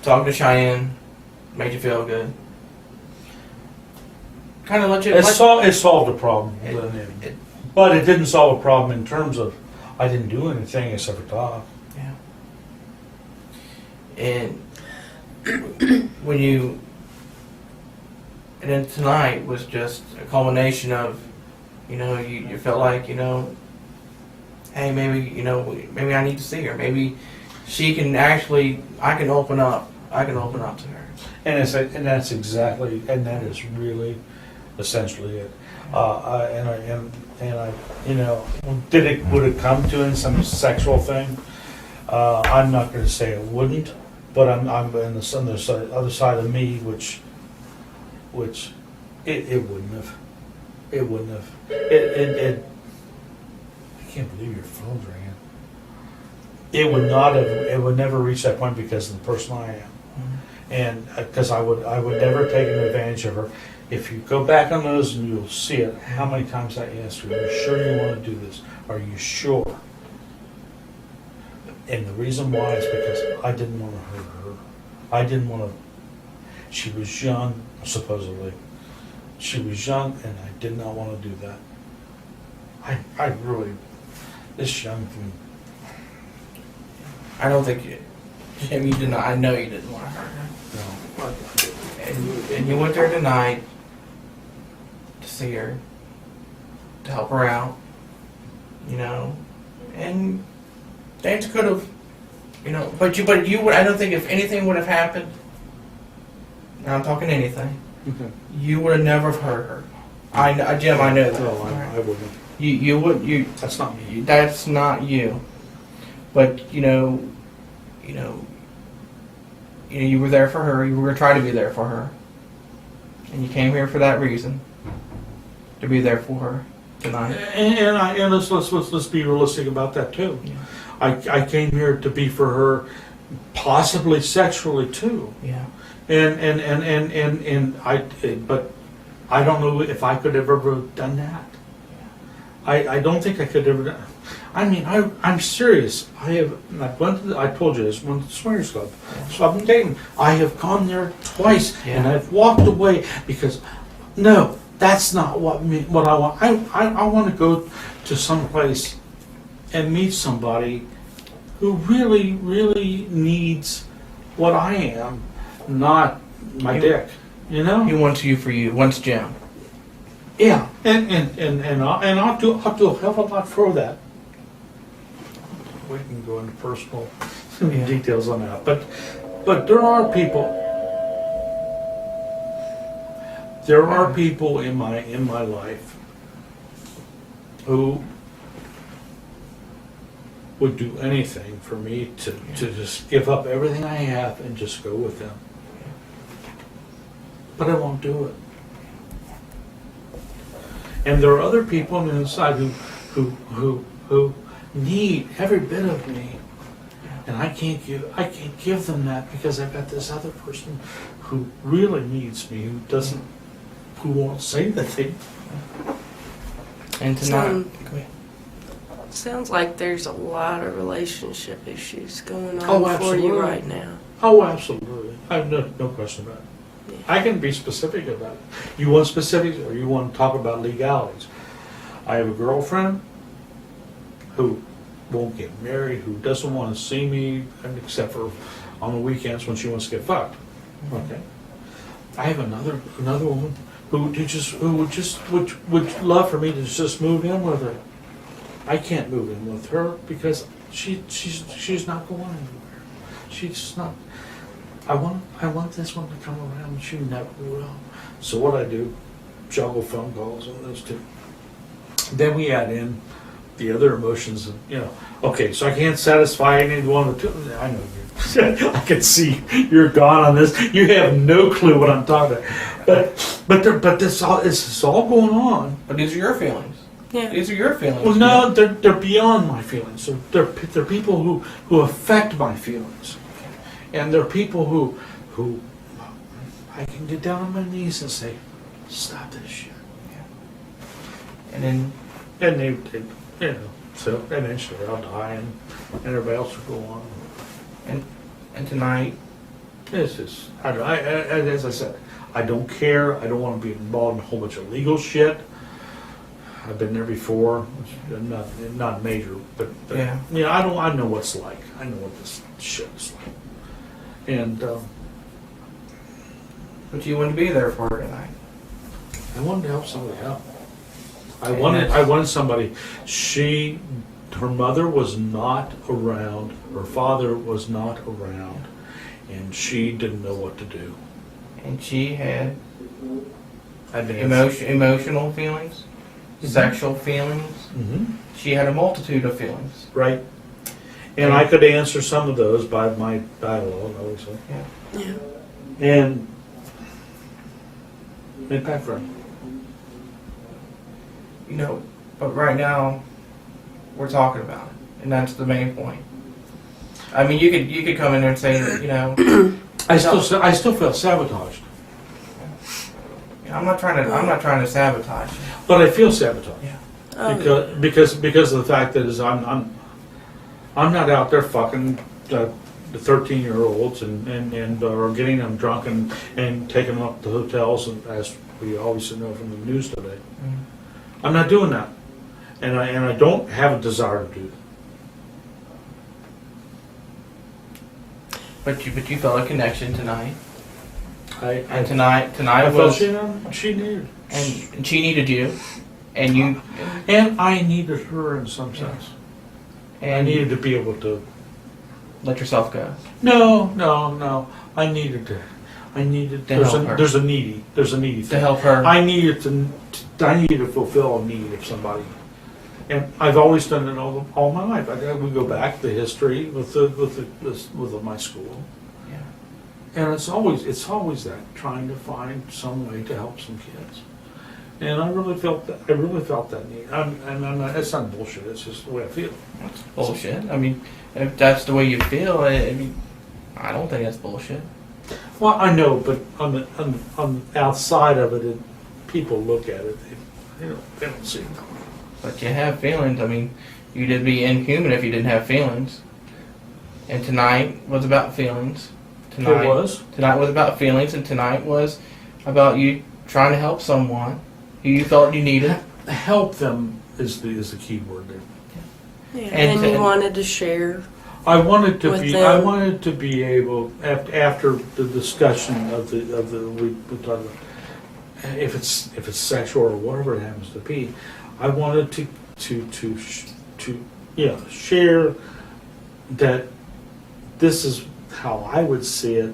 Talking to Cheyenne made you feel good. Kind of let you. It solved the problem, It- but it didn't solve a problem in terms of I didn't do anything except for talk. Yeah. And and then tonight was just a culmination of, you know, you felt like, you know, hey, maybe I need to see her. Maybe she can actually, I can open up to her. And that's exactly, and that is really essentially it. You know, would it come to some sexual thing? I'm not going to say it wouldn't, but I'm on the other side of me, which it wouldn't have. It wouldn't have. I can't believe your phone's ringing. It would not have. It would never reach that point because of the person I am. And because I would never take advantage of her. If you go back on those and you'll see it, how many times I asked her, are you sure you want to do this? Are you sure? And the reason why is because I didn't want to hurt her. I didn't want to, she was young, supposedly. She was young and I did not want to do that. I really, this young thing. I don't think Jim, you did not. I know you didn't want to hurt her. No. And you went there tonight to see her, to help her out, you know, and things could have, you know, but you would. I don't think if anything would have happened. Now I'm talking anything. Okay. You would have never hurt her. Jim, I know that. No, I wouldn't. You would. That's not me. That's not you. But you were there for her. You were going to try to be there for her, and you came here for that reason, to be there for her tonight. And let's be realistic about that too. Yeah. I came here to be for her, possibly sexually too. Yeah. But I don't know if I could ever have done that. I don't think I could ever. I mean, I'm serious. I told you this, went to the Swingers Club. So I've been dating. I have gone there twice, Yeah. and I've walked away because, no, that's not what I want. I want to go to some place and meet somebody who really, really needs what I am, not my dick. You know? He wants you for you. Wants Jim. Yeah, and I'll do a hell of a lot for that. We can go into personal details on that, but there are people. There are people in my life who would do anything for me to just give up everything I have and just go with them. But I won't do it. And there are other people on the inside who need every bit of me, and I can't give them that because I've got this other person who really needs me, who won't say anything. And tonight. Go ahead. Sounds like there's a lot of relationship issues going on Oh, for absolutely. you right now. Oh, absolutely. I have no question about it. Yeah. I can be specific about it. You want specifics, or you want to talk about legalities? I have a girlfriend who won't get married, who doesn't want to see me, except for on the weekends when she wants to get fucked. Okay. I have another woman who would love for me to just move in with her. I can't move in with her because she's not going anywhere. She's not. I want this one to come around, and she never will. So what I do, juggle phone calls on those two. Then we add in the other emotions, and okay, so I can't satisfy any one of the two. I know you. I can see you're gone on this. You have no clue what I'm talking about. But this is all going on. But these are your feelings. Yeah. These are your feelings. Well, no, they're beyond my feelings. They're people who affect my feelings, and they're people who I can get down on my knees and say, "Stop this shit." And then they so eventually I'll die, and everybody else will go on. and tonight, This is, as I said, I don't care. I don't want to be involved in a whole bunch of legal shit. I've been there before, not major, but Yeah. I know what's like. I know what this shit is like, and but you wouldn't be there for her tonight. I wanted to help somebody out. I And wanted somebody. Her mother was not around. Her father was not around, and she didn't know what to do. And she had Advanced. emotional feelings, sexual feelings. Mm-hmm. She had a multitude of feelings. Right. And I could answer some of those by my dialogue, obviously. Yeah. Yeah. And make that friend. But right now, we're talking about it, and that's the main point. I mean, you could come in there and say that, I still feel sabotaged, I'm not trying to sabotage you. but I feel sabotaged Oh, because of the fact that is I'm not out there fucking the 13-year-olds and or getting them drunk and taking them up to hotels, and as we obviously know from the news today. I'm not doing that, and I don't have a desire to do that. But you felt a connection tonight, I tonight felt was, she needed, and she needed you, and you, and I needed her in some sense. I and needed to be able to. let yourself go. No. I needed. To There's help her. a needy thing. To help her. I needed to fulfill a need of somebody, and I've always done it all my life. We go back to history with my school, Yeah. and it's always that, trying to find some way to help some kids. And I really felt that need. It's not bullshit. It's just the way I feel. That's bullshit. I mean, if that's the way you feel, I mean, I don't think that's bullshit. Well, I know, but on the outside of it, people look at it. They don't see it. But you have feelings. I mean, you'd be inhuman if you didn't have feelings. And tonight was about feelings. Tonight It was. Tonight was about feelings, and tonight was about you trying to help someone who you felt you needed. Help them is the key word there. yeah. And- And you wanted to share. I wanted to With be. them. I wanted to be able after the discussion of the we talked about, if it's sexual or whatever it happens to be, I wanted to share that this is how I would see it.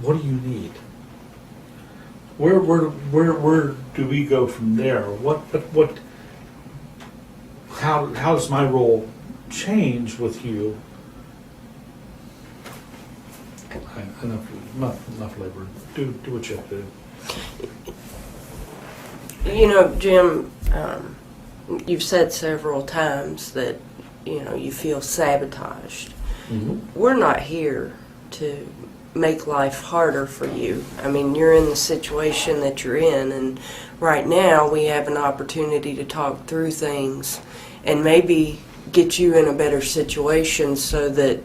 What do you need? Where do we go from there? What how does my role change with you? Enough labor. Do what you have to do. Jim, you've said several times that, you feel sabotaged. We're not here to make life harder for you. I mean, you're in the situation that you're in, and right now we have an opportunity to talk through things and maybe get you in a better situation so that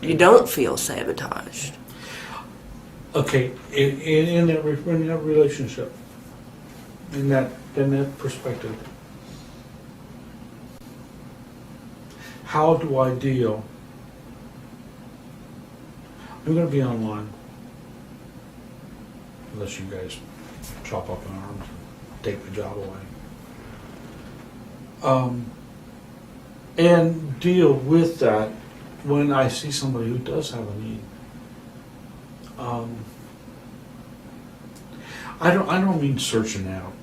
you don't feel sabotaged. Okay, in that relationship, in that perspective, how do I deal? I'm going to be online, unless you guys chop up my arms and take the job away. And deal with that when I see somebody who does have a need. I don't mean searching out.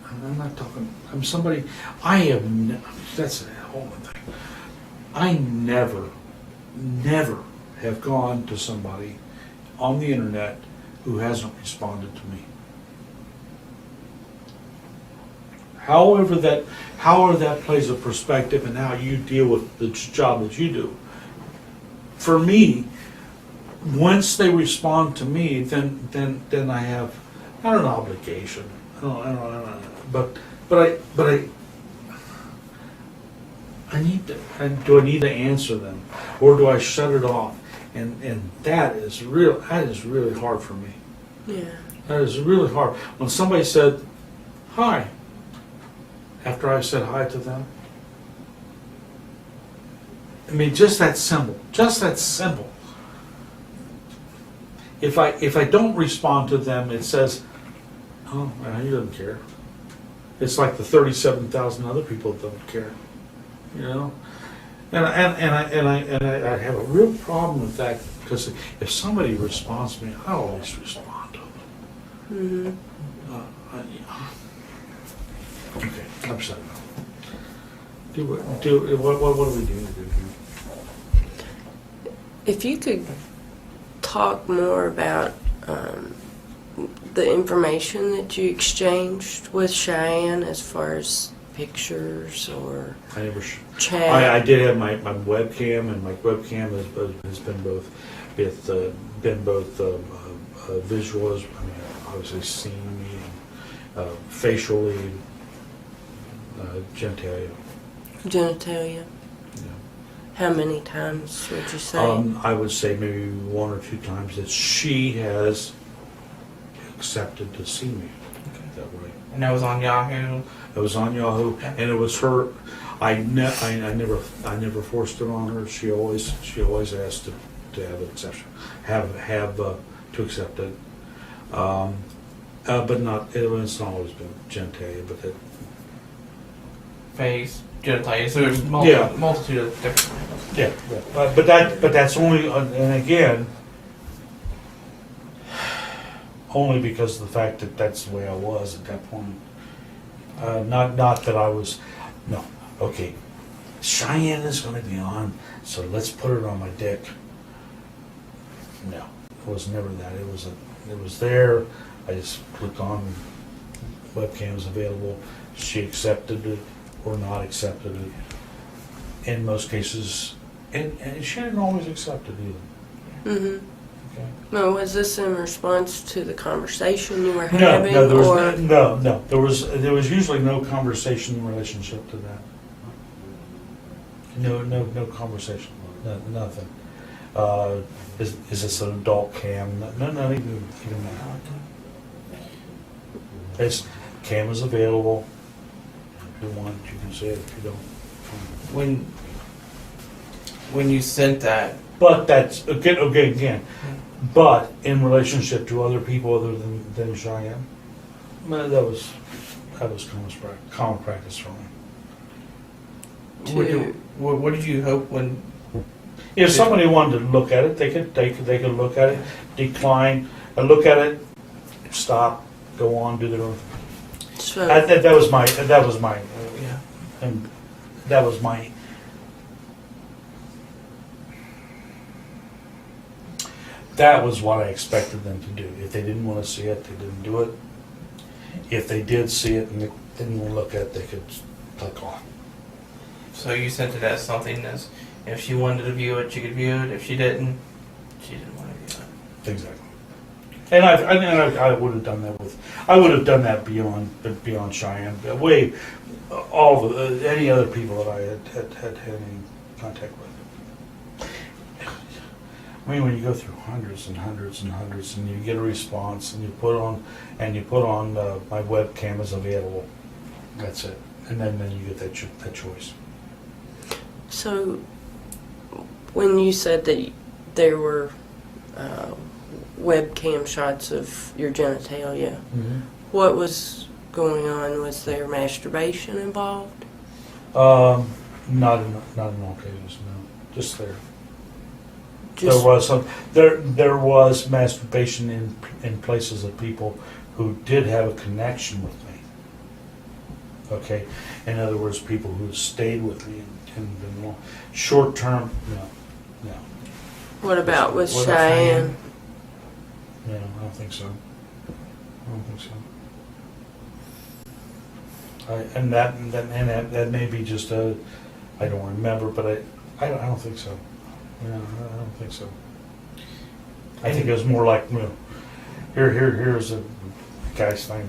I'm not talking. I'm somebody. I have. That's a whole other thing. I never have gone to somebody on the internet who hasn't responded to me. However that plays a perspective and how you deal with the job that you do. For me, once they respond to me, then I have not an obligation. I don't, but I need to. Do I need to answer them, or do I shut it off? And that is real. That is really hard for me. Yeah. That is really hard. When somebody said hi, after I said hi to them, I mean, just that simple. Just that simple. If I don't respond to them, it says, "Oh, well, he doesn't care." It's like the 37,000 other people that don't care, you know. And I have a real problem with that, because if somebody responds to me, I always respond to them. Okay, I'm sorry. What do we do here? If you could talk more about the information that you exchanged with Cheyenne, as far as pictures or I never. chat. I did have my webcam, and my webcam has been both visual, as I mean, obviously seeing me, facially, genitalia. Genitalia. Yeah. How many times would you say? I would say maybe one or two times that she has accepted to see me that way. And that was on Yahoo. It was on Yahoo, Okay. and it was her. I never forced it on her. She always asked to have an exception, to accept it. But not. It's not always been genitalia, but it. Face, genitalia. So there's Yeah. multitude of different. Yeah, but that's only, and again, only because of the fact that that's the way I was at that point. Not that I was, no, okay, Cheyenne is going to be on, so let's put it on my dick. No, it was never that. It was there. I just clicked on webcams available. She accepted it or not accepted it. In most cases, and she didn't always accept it either. Mm-hmm. Okay. No, was this in response to the conversation you were No, having? there was or? no. There was usually no conversation in relationship to that. No conversation. Nothing. Is this an adult cam? No, even that. It's cam is available. If you want, you can say it. If you don't. When you sent that, But that's again. But in relationship to other people other than Cheyenne, that was common practice for me. what did you hope when? If somebody wanted to look at it, they could look at it, decline, look at it, stop, go on, do their own. So, That was my Yeah. and that was my. That was what I expected them to do. If they didn't want to see it, they didn't do it. If they did see it and they didn't want to look at it, they could click on. So you sent it as something as, if she wanted to view it, she could view it. If she didn't want to view it. Exactly. And I would have done that I would have done that beyond Cheyenne, way all of any other people that I had any contact with. I mean, when you go through hundreds and hundreds and hundreds, and you get a response, and you put on my webcam is available. That's it, and then you get that choice. so when you said that there were webcam shots of your genitalia, Mm-hmm. what was going on? Was there masturbation involved? Not in all cases, no. Just there. Just, There was masturbation in places of people who did have a connection with me. Okay, in other words, people who stayed with me and been long. Short term, no. what about with What about Cheyenne? No, I don't think so. And that may be just I don't remember, but I don't think so. No, I don't think so. I think it was more like, here's a guy's thing,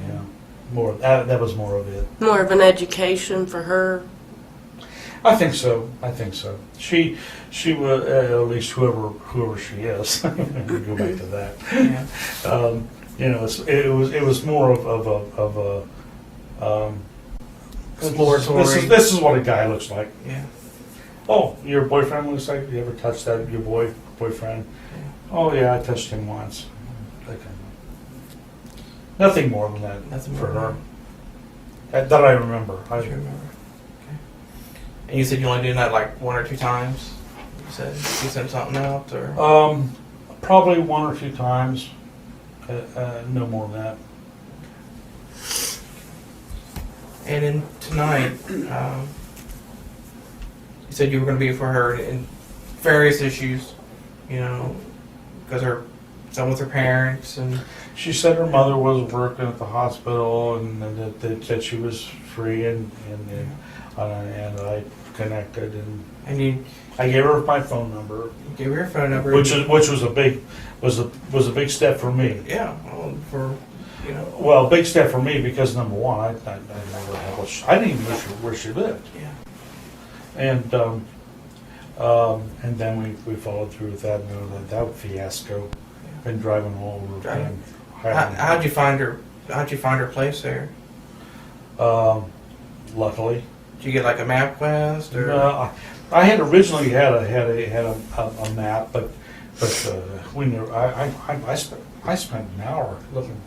More that was more of it. More of an education for her. I think so. She was at least whoever she is. Go back to that. Yeah. It was more of a Exploratory. This is what a guy looks like. Yeah. Oh, your boyfriend looks like. You ever touched that? Your boyfriend? Oh yeah, I touched him once. That kind of. Nothing more than that. Nothing for more her. than That I remember. I remember. Okay. And you said you only doing that like 1 or 2 times. You said you sent something out, or Probably 1 or 2 times. No more than that. and then tonight, you said you were going to be for her in various issues, because her son with her parents and. She said her mother was working at the hospital and that she was free and I connected And you I gave her my phone number, gave her your phone number, which was a big step for me. yeah, well, for Well, big step for me because number one, I never had I didn't even know where she lived, yeah, and then we followed through with that fiasco, and driving all over Driving. Highland. How'd you find her? How'd you find her place there? Luckily. Did you get like a MapQuest or? I had originally had a map, but we knew I spent an hour looking.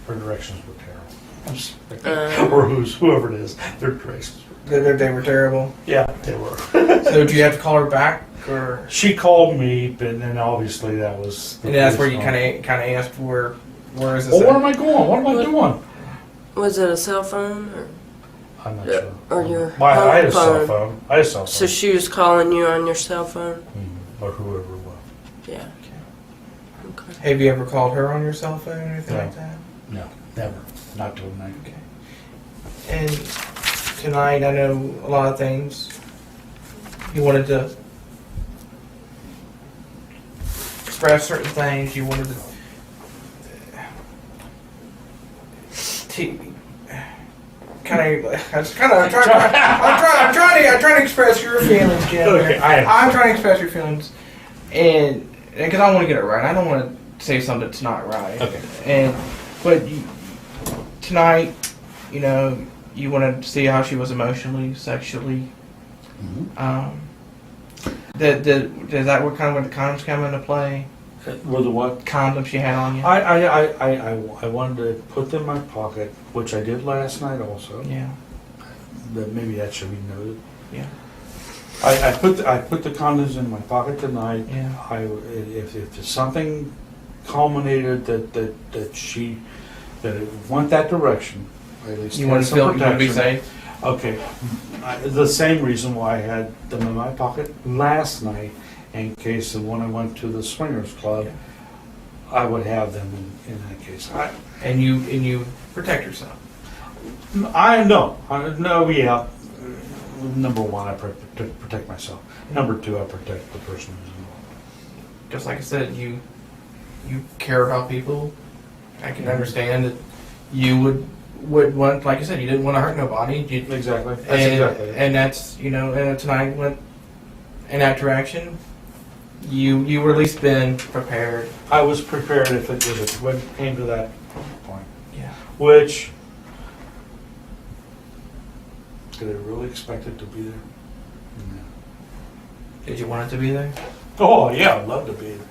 Her directions were terrible. Or whoever it is, their directions were. They were terrible. Yeah, they were. So did you have to call her back, or? She called me, but then obviously that was. And that's where you kind of asked where is this? Oh, at? where am I going? What am I doing? Was it a cell phone? I'm not sure. Or your I had a home cell phone? phone. I had a cell phone. So she was calling you on your cell phone? Or whoever it was. Yeah. Okay. Have you ever called her on your cell phone or anything No. like that? No, never. Not till tonight. Okay. And tonight, I know a lot of things. You wanted to express certain things. You wanted to I'm trying to express your feelings, Jim. Okay, I'm trying to express your feelings, and because I want to get it right. I don't want to say something that's not right. Okay. But tonight, you wanted to see how she was emotionally, sexually. Mm-hmm. Does that what kind of when the condoms come into play? Were the what? Condoms she had on you? I wanted to put them in my pocket, which I did last night also. Yeah. That maybe that should be noted. Yeah. I put the condoms in my pocket tonight. Yeah. If something culminated that it went that direction, I at least You had want to some feel you want to be protection. safe? Okay. The same reason why I had them in my pocket last night, in case of when I went to the swingers club, I would have them in that case. And you protect yourself. Yeah. Number one, I protect myself. Number two, I protect the person who's involved. Just like I said, you care about people. I can understand that you would want, like I said, you didn't want to hurt nobody. Exactly. That's And, exactly it. and that's and tonight went in that direction. You were at least been prepared. I was prepared if it came to that point. Yeah. Which, did I really expect it to be there? No. Did you want it to be there? Oh yeah, I'd love to be there.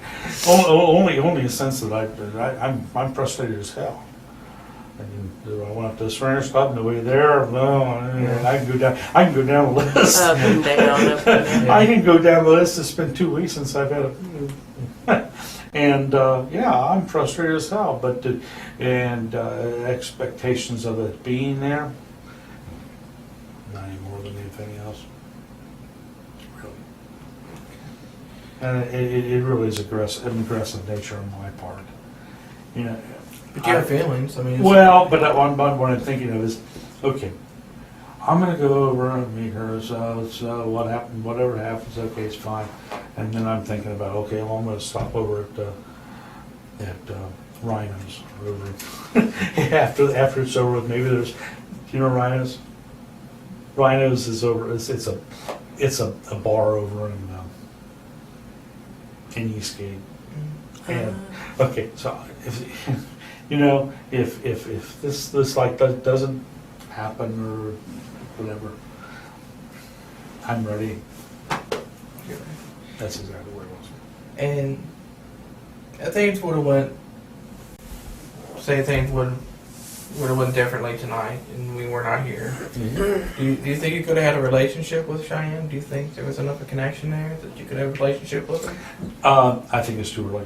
Only in the sense that I'm frustrated as hell. Do I want to Sprinters Club? Nobody there? No. I can go down. I can go down the list. Up and down, up and down. I can go down the list. It's been 2 weeks since I've had a. And yeah, I'm frustrated as hell. But expectations of it being there, not any more than anything else. Really. And it really is an aggressive nature on my part. You know. But you have feelings. I mean, Well, but what I'm thinking of is, okay, I'm gonna go over and meet her. So what happened? Whatever happens, okay, it's fine. And then I'm thinking about, okay, well, I'm gonna stop over at Rhino's over after it's over with. Maybe there's, Rhino's. Rhino's is over. It's a bar over in Eastgate. And okay, so if this like doesn't happen or whatever, I'm ready. That's exactly where it was. and if things would have went, say things would have went differently tonight, and we were not here. Mm-hmm. Do you think you could have had a relationship with Cheyenne? Do you think there was enough of a connection there that you could have a relationship with her? I think it's too early.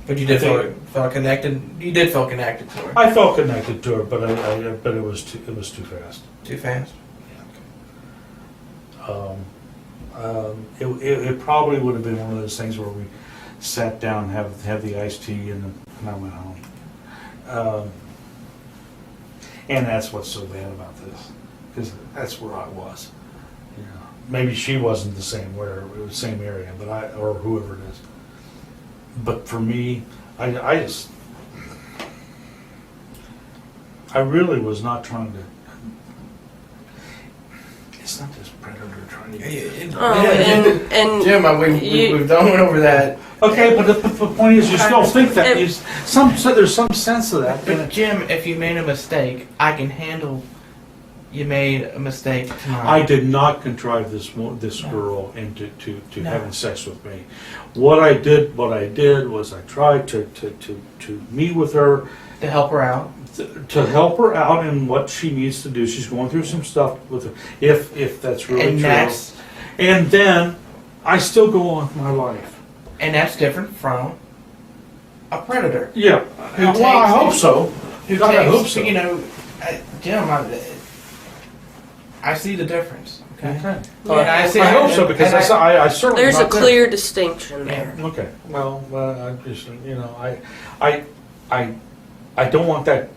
But you did feel connected. You did feel connected to her. I felt connected to her, but but it was too fast. Too fast. It probably would have been one of those things where we sat down, have the iced tea, and I went home. And that's what's so bad about this, because that's where I was. Maybe she wasn't the same area, but or whoever it is. But for me, I really was not trying to. It's not this predator trying to. And Jim, we've done over that. Okay, but the point is, you still think that there's some sense of that. But Jim, if you made a mistake, I can handle. You made a mistake tonight. I did not contrive this girl into having sex with me. What I did was I tried to meet with her, to help her out. to help her out in what she needs to do. She's going through some stuff with her, if that's really true. And then I still go on with my life. And that's different from a predator. Yeah. Well, I hope so. I hope so. Jim, I see the difference. Okay. Okay. Yeah. I hope so, because I certainly. there's a not there. clear distinction there. Okay. Well, I just I don't want that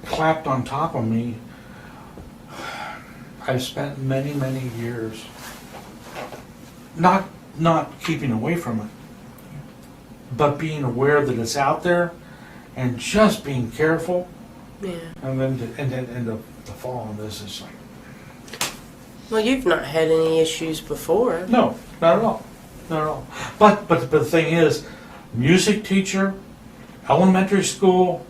clapped on top of me. I've spent many years not keeping away from it, but being aware that it's out there, and just being careful. Yeah. And then to fall on this is like. Well, you've not had any issues before. No, not at all. Not at all. But the thing is, music teacher, elementary school,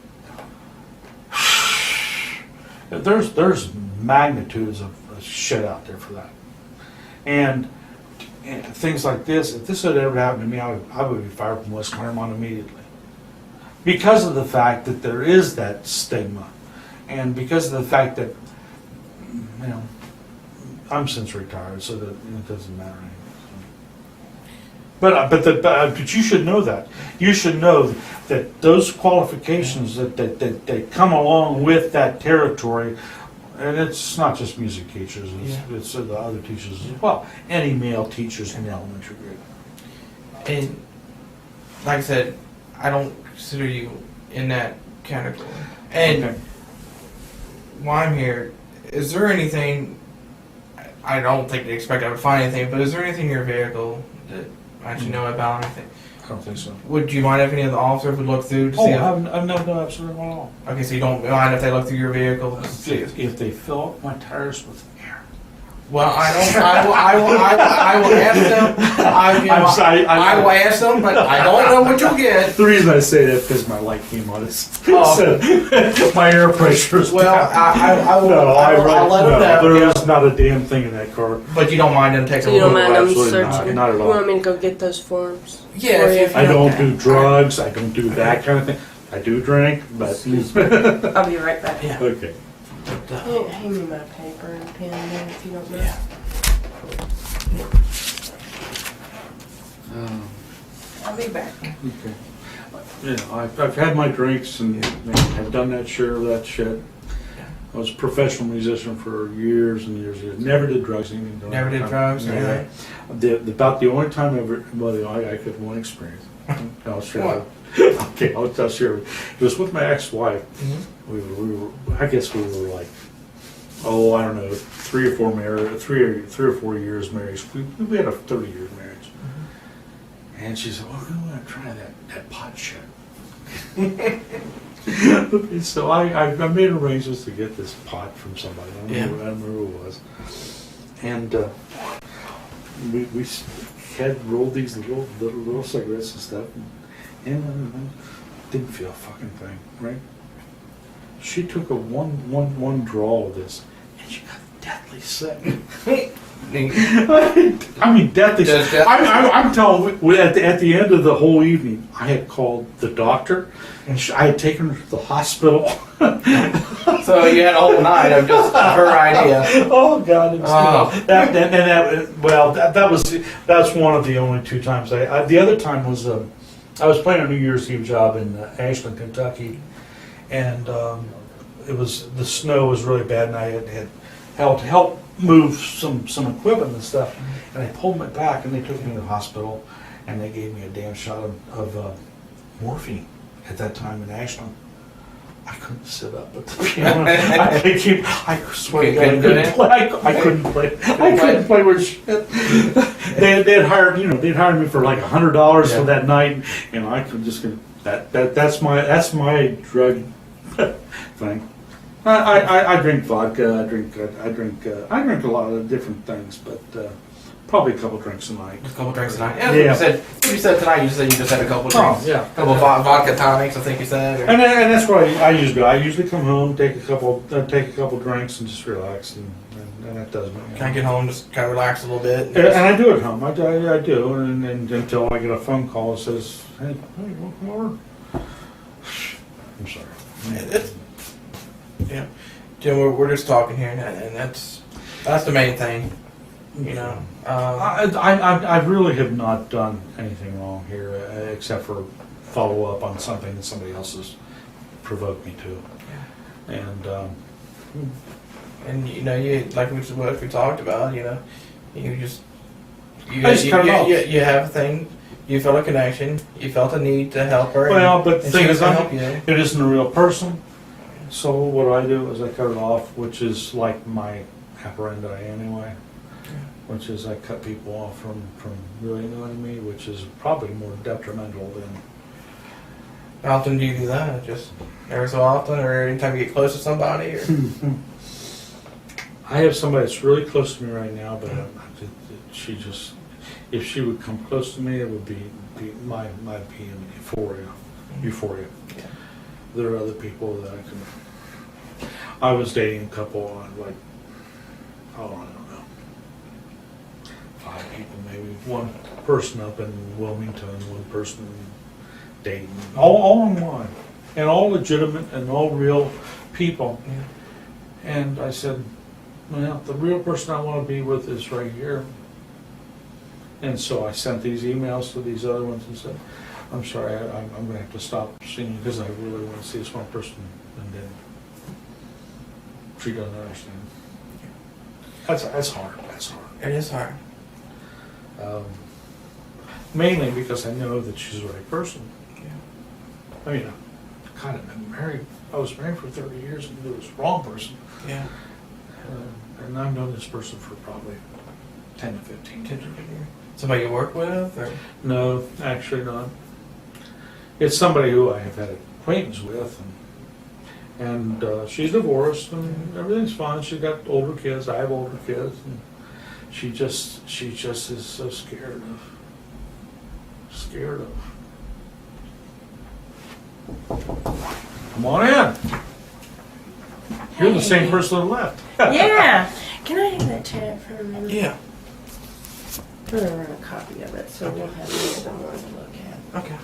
there's magnitudes of shit out there for that. And things like this, if this had ever happened to me, I would be fired from West Claremont immediately. Because of the fact that there is that stigma. And because of the fact that, I'm since retired, so that it doesn't matter anymore. But you should know that. You should know that those qualifications that come along with that territory, and it's not just music teachers, it's the other teachers as well. Any male teachers in the elementary grade. And like I said, I don't consider you in that category. And Okay. while I'm here, is there anything? I don't think they expect I would find anything, but is there anything in your vehicle that I should know about? Anything? I don't think so. Would you mind if any of the officers would look through to see? I've no, absolutely not at all. Okay, so you don't mind if they look through your vehicle? To see If they fill up my tires with air. Well, I don't. I will ask them. I'm sorry. I will ask them, but I don't know what you'll get. The reason I say that is because my light came on. Oh. So my air pressure is Well, down. I will. I'll let them know. There is not a damn thing in that car. But you don't mind them taking So a you don't look? mind them absolutely searching? not at You all. want me to go get those forms? Yeah, for if you? you I don't okay. do drugs. I don't do that kind of thing. I do drink, but I'll be right back. Yeah. okay. Hand me my paper and pen there if you don't mind. Yeah. I'll be back. Okay. You know, I've had my drinks and have done that share of that shit. I was a professional musician for years and years. Never did drugs. Never did drugs or anything? About the only time ever, well, I had one experience. I'll share. What? Okay, I'll share. It was with my ex-wife. Mm-hmm. We were, I guess we were like, oh, I don't know, 3 or 4 years married. We had a 30-year marriage. Mm-hmm. And she said, well, we want to try that pot shit. So I made arrangements to get this pot from somebody. I don't remember who it was. And we had rolled these little cigarettes and stuff. And didn't feel a fucking thing, right? She took a one draw of this, and she got deathly sick. I mean, deathly sick. I'm telling you, at the end of the whole evening, I had called the doctor, and I had taken her to the hospital. So you had a whole night of just her idea. Oh God! It was, that was one of the only 2 times. The other time was I was playing a New Year's Eve job in Ashland, Kentucky, and the snow was really bad, and I had helped move some equipment and stuff, and they pulled me back, and they took me to the hospital, and they gave me a damn shot of morphine at that time in Ashland. I couldn't sit up at the piano. I swear to God, I couldn't play. I couldn't play with shit. They'd hired me for like $100 for that night, and I could just that's my drug thing. I drink vodka. I drink a lot of different things, but probably a couple drinks a night. Just a couple drinks a night. Yeah. You said tonight. You said you just had a couple drinks. Oh, yeah. A couple vodka tonics, I think you said. And that's what I usually do. I usually come home, take a couple drinks, and just relax, and that does me. Can I get home, just kind of relax a little bit? And I do at home. I do, and until I get a phone call that says, "Hey, you come over?" I'm sorry. Yeah, Jim, we're just talking here, and that's the main thing. You know, I really have not done anything wrong here, except for follow up on something that somebody else has provoked me to. Yeah. And you know, like what we talked about. You know, you have a thing. You felt a connection. You felt a need to help her. Well, but the thing is, help you. it isn't a real person. So what I do is I cut it off, which is like my apparandi anyway. Which is I cut people off from really annoying me, which is probably more detrimental than. How often do you do that? Just every so often, or anytime you get close to somebody? Or? I have somebody that's really close to me right now, but she just, if she would come close to me, it would be my euphoria. Yeah. There are other people that I can. I was dating a couple on I don't know. 5 people, maybe. One person up in Wilmington, one person in Dayton. All online. And all legitimate and all real people. Yeah. And I said, well, the real person I want to be with is right here. And so I sent these emails to these other ones and said, I'm sorry, I'm going to have to stop seeing you because I really want to see this one person. And then she doesn't understand. That's hard. That's hard. It is hard. Mainly because I know that she's the right person. Yeah. I mean, I kind of been married. I was married for 30 years and it was the wrong person. Yeah. And I've known this person for probably 10 to 15 years. Somebody you work with, or? No, actually not. It's somebody who I have had acquaintance with, and she's divorced and everything's fine. She's got older kids. I have older kids, and she just is so scared of. Come on in. You're the same person that left. Yeah. Can I have that chat for a minute? Yeah. I'm going to run a copy of it so we'll have someone to look at. Okay.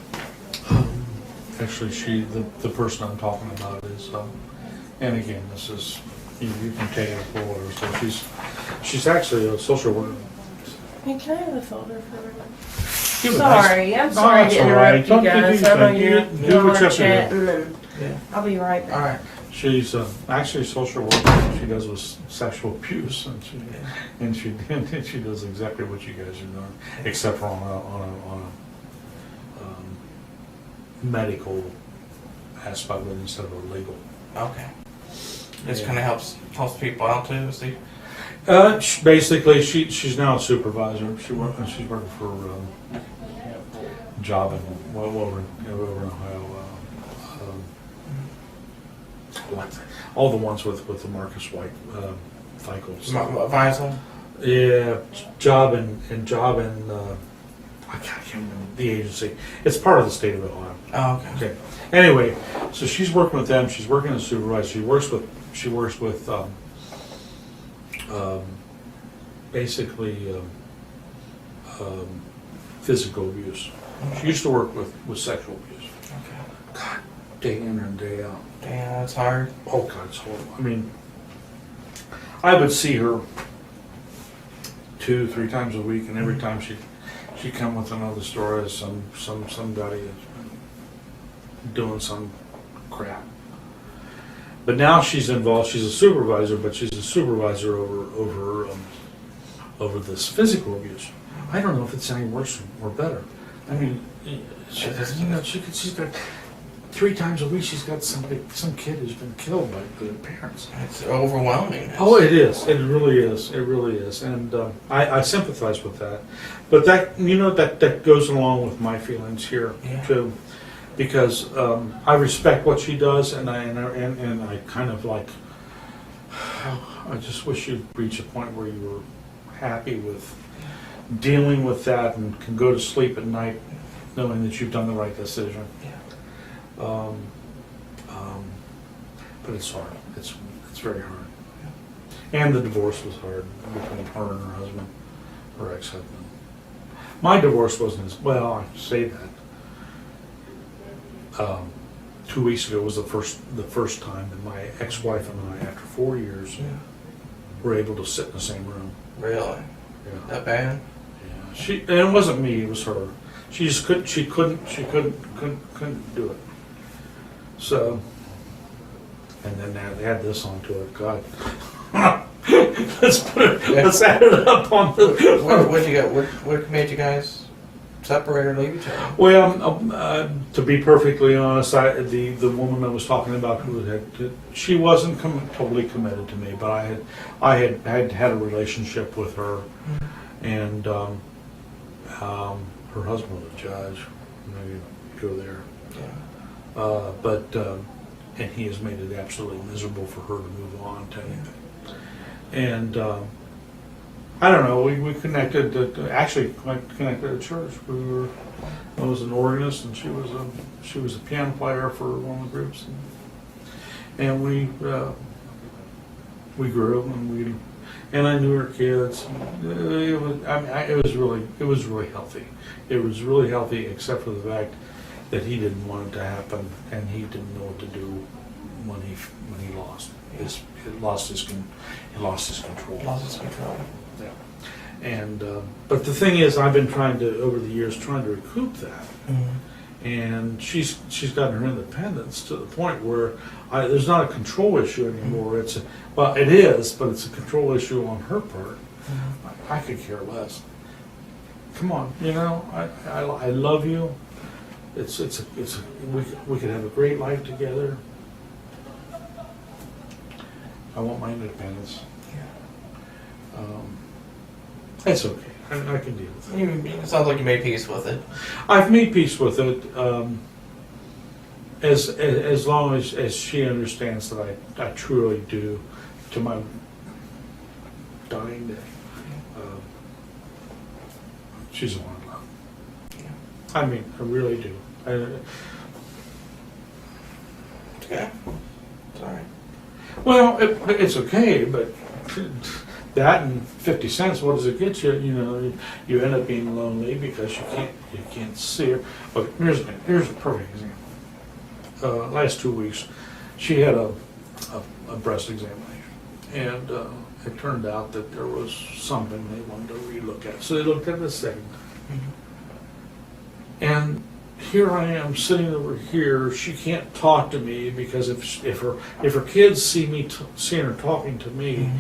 Actually, the person I'm talking about is, and again, this is, you can take it for whatever, so she's actually a social worker. Hey, can I have a folder for everyone? Give it Sorry, I'm sorry that's to all interrupt right. you Don't do guys. I know anything. you're Do what y'all you are have to do. chatting, and Yeah. I'll be right All back. right. She's actually a social worker. She does with sexual abuse, and she does exactly what you guys are doing, except for on a medical aspect of it instead of a legal. Okay. This Yeah. kind of helps people out too. See. Basically, she's now a supervisor. She's working for a job in over in Ohio. All the ones with the Marcus White cycles. Visal. Yeah, job in I can't remember the agency. It's part of the state of Ohio. Oh, okay. Okay. Anyway, so she's working with them. She's working as a supervisor. She works with basically physical abuse. She used to work with sexual abuse. Okay. God, day in and day out. Damn, that's hard. Oh God, it's horrible. I mean, I would see her 2-3 times a week, and every time she'd come with another story of somebody that's been doing some crap. But now she's involved. She's a supervisor, but she's a supervisor over this physical abuse. I don't know if it's any worse or better. I mean, she's got 3 times a week. She's got some kid who's been killed by the parents. It's overwhelming. Oh, it is. It really is. It really is. And I sympathize with that. But that goes along with my feelings here too, because I respect what she does, and I kind of like. I just wish you'd reach a point where you were happy with dealing with that and can go to sleep at night knowing that you've done the right decision. Yeah. But it's hard. It's very hard. And the divorce was hard between her and her husband, her ex-husband. My divorce wasn't as well. I say that. 2 weeks ago was the first time that my ex-wife and I, after 4 years, were able to sit in the same room. Really? Yeah. That bad? Yeah. And it wasn't me. It was her. She just couldn't. She couldn't do it. So, and then they had this onto it. God, let's add it up on the. What made you guys separate or leave each other? Well, to be perfectly honest, the woman I was talking about she wasn't totally committed to me, but I had a relationship with her, and her husband was a judge. Maybe go there. Yeah. And he has made it absolutely miserable for her to move on to anything. And I don't know. We connected. Actually, connected at church. I was an organist, and she was a piano player for one of the groups, and we grew, and I knew her kids. It was really healthy. It was really healthy, except for the fact that he didn't want it to happen, and he didn't know what to do when he lost. He lost his control. Lost his control. Yeah. And but the thing is, I've been over the years trying to recoup that, and she's gotten her independence to the point where there's not a control issue anymore. It is, but it's a control issue on her part. I could care less. Come on, I love you. We could have a great life together. I want my independence. Yeah. It's okay. I can deal with it. It sounds like you made peace with it. I've made peace with it, as long as she understands that I truly do, to my dying day. She's the one I love. Yeah. I mean, I really do. Okay. Sorry. Well, it's okay, but that and 50 cents, what does it get you? You end up being lonely because you can't see her. But here's a perfect example. last 2 weeks, she had a breast examination, and it turned out that there was something they wanted to relook at. So they looked at this thing, and here I am sitting over here. She can't talk to me because if her kids see me seeing her talking to me,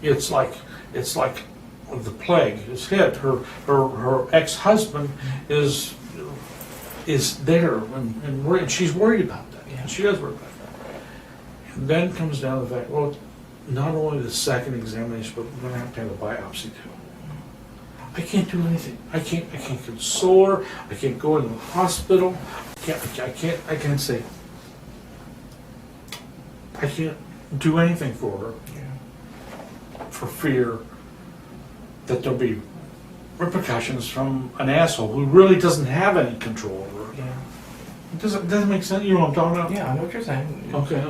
it's like the plague has hit. Her ex-husband is there, and she's worried about that. Yeah. She does worry about that. And then comes down to the fact, well, not only the second examination, but we're going to have a biopsy too. I can't do anything. I can't console her. I can't go into the hospital. I can't say. I can't do anything for her for fear that there'll be repercussions from an asshole who really doesn't have any control over her. Yeah. Doesn't make sense. You know what I'm talking about? Yeah, I know what you're saying. Okay.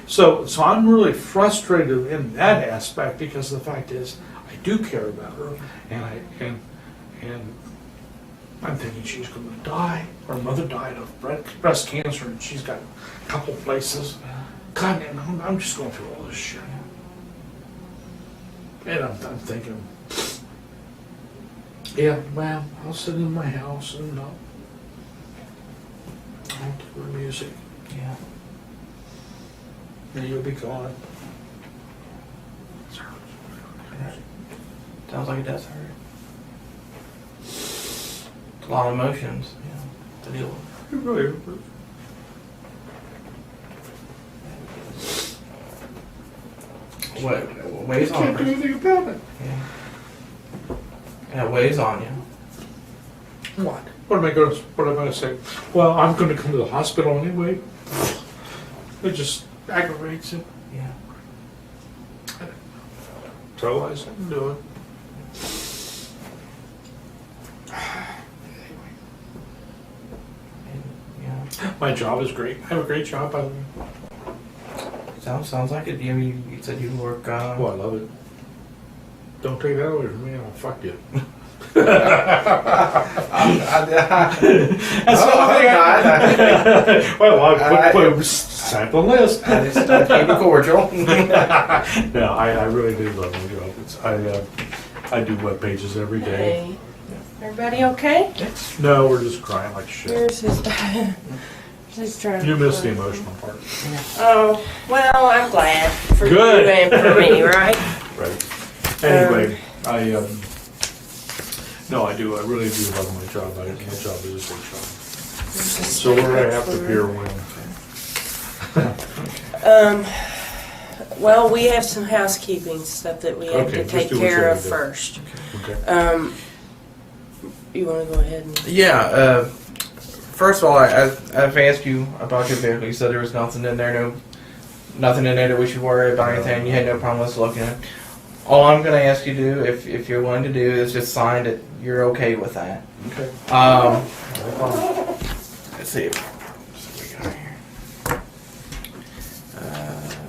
So I'm really frustrated in that aspect because the fact is I do care about her, and I'm thinking she's going to die. Her mother died of breast cancer, and she's got a couple places. God, man, I'm just going through all this shit, and I'm thinking, yeah, well, I'll sit in my house and I'll do my music. Yeah. And you'll be gone. Sounds like it does hurt. It's a lot of emotions, to deal with. It really What weighs on can't do her? anything about it. Yeah, it weighs on you. What? What am I going to say? Well, I'm going to come to the hospital anyway. It just aggravates it. Yeah. So I said, do it. Yeah. My job is great. I have a great job, by the way. Sounds like it. You said you work. Oh, I love it. Don't take that away from me, I'll fuck you. That's Well, I put sample list. I just keep it cordial. No, I really do love my job. I do web pages every day. Hey, everybody okay? No, we're just crying like shit. Yours is just trying. You missed the emotional part. Oh, well, I'm glad for Good. you and for me, right? Right. Anyway, no, I do. I really do love my job. My job is a great job. So we're gonna have to beer win. Well, we have some housekeeping stuff that we have Okay, to just take do what you care gotta of do. first. Okay. You want to go ahead and? Yeah. First of all, I've asked you about your vehicle. You said there was nothing in there, nothing in there that we should worry about anything. You had no problem with us looking at it. All I'm going to ask you to do, if you're willing to do, is just sign that you're okay with that. Okay. Let's see. What we got here.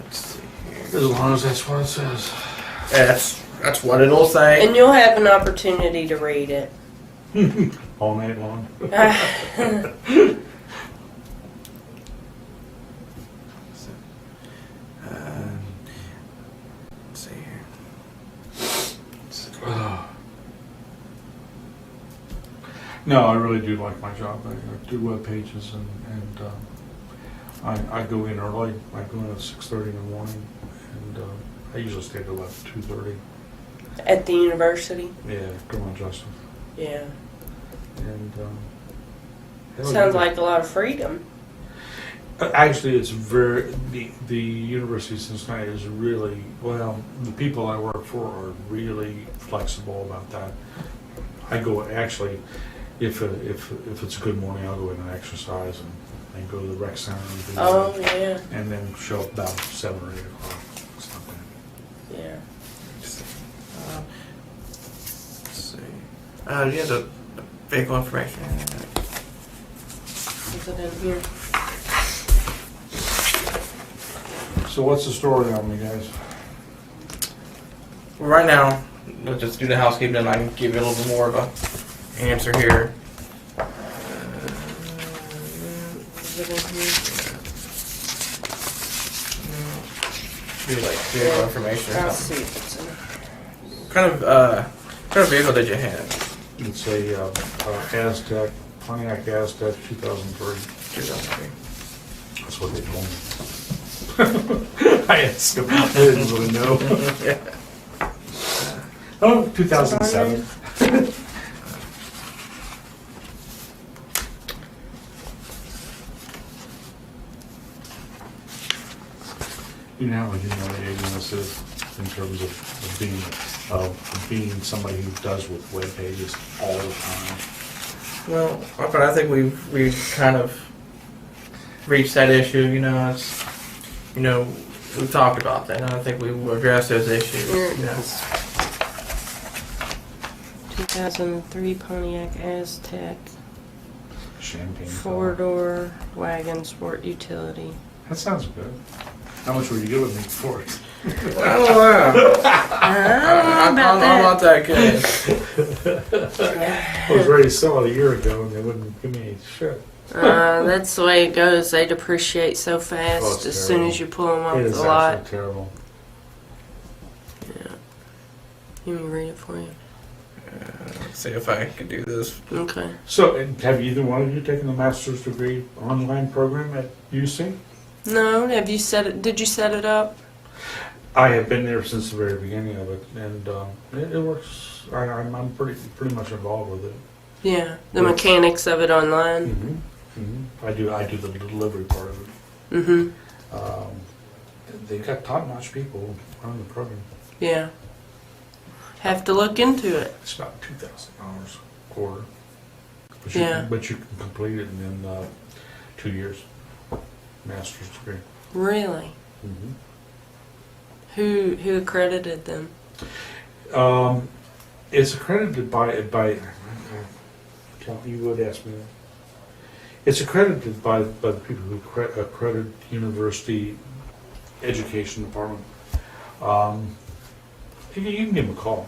Let's see here. As long as that's what it says. That's what it'll say. And you'll have an opportunity to read it. All night long. Let's see here. No, I really do like my job. I do web pages, and I go in early. I go in at 6:30 in the morning, and I usually stay till about 2:30. At the university? Yeah, criminal justice. Yeah. And Sounds like a lot of freedom. actually, it's the University of Cincinnati is really, well, the people I work for are really flexible about that. I go, actually, if it's a good morning, I'll go in and exercise and go to the rec center and do Oh, that, yeah. and then show up about 7 or 8 o'clock. It's not bad. Yeah. Let's see. Yeah, the vehicle information. Is it in here? So what's the story on me, guys? Well, right now, let's just do the housekeeping, and I can give you a little bit more of a answer here. Is it in here? do like vehicle information or I'll something. see if it's in. What kind of vehicle did you have? It's a Aztec, Pontiac Aztec 2003. 2003. That's what they told me. I asked him. I didn't really know. Oh, 2007. You know how this is in terms of being somebody who does with web pages all the time. Well, but I think we've kind of reached that issue. We've talked about that, and I think we've addressed those issues. Here it is. 2003 Pontiac Aztec, Champagne. four-door wagon sport utility. That sounds good. How much were you giving me for it? I don't know. I'm not that good. I was ready to sell it a year ago, and they wouldn't give me any shit. That's the way it goes. They depreciate so Oh, fast it's as soon as you pull them It off is the lot. absolutely terrible. Yeah. You want me to read it for you? Let's see if I can do this. Okay. So, and have either one of you taken the master's degree online program at UC? No, have you set it? Did you set it up? I have been there since the very beginning of it, and it works. I'm pretty much involved with it. Yeah, the mechanics of it online. I do the delivery part of it. They've got top-notch people running the program. Yeah. Have to look into it. It's about $2,000 a quarter. But Yeah. But you can complete it in 2 years. Master's degree. Really? Who accredited them? It's accredited by. You would ask me that. It's accredited by the people who accredit University Education Department. You can give them a call.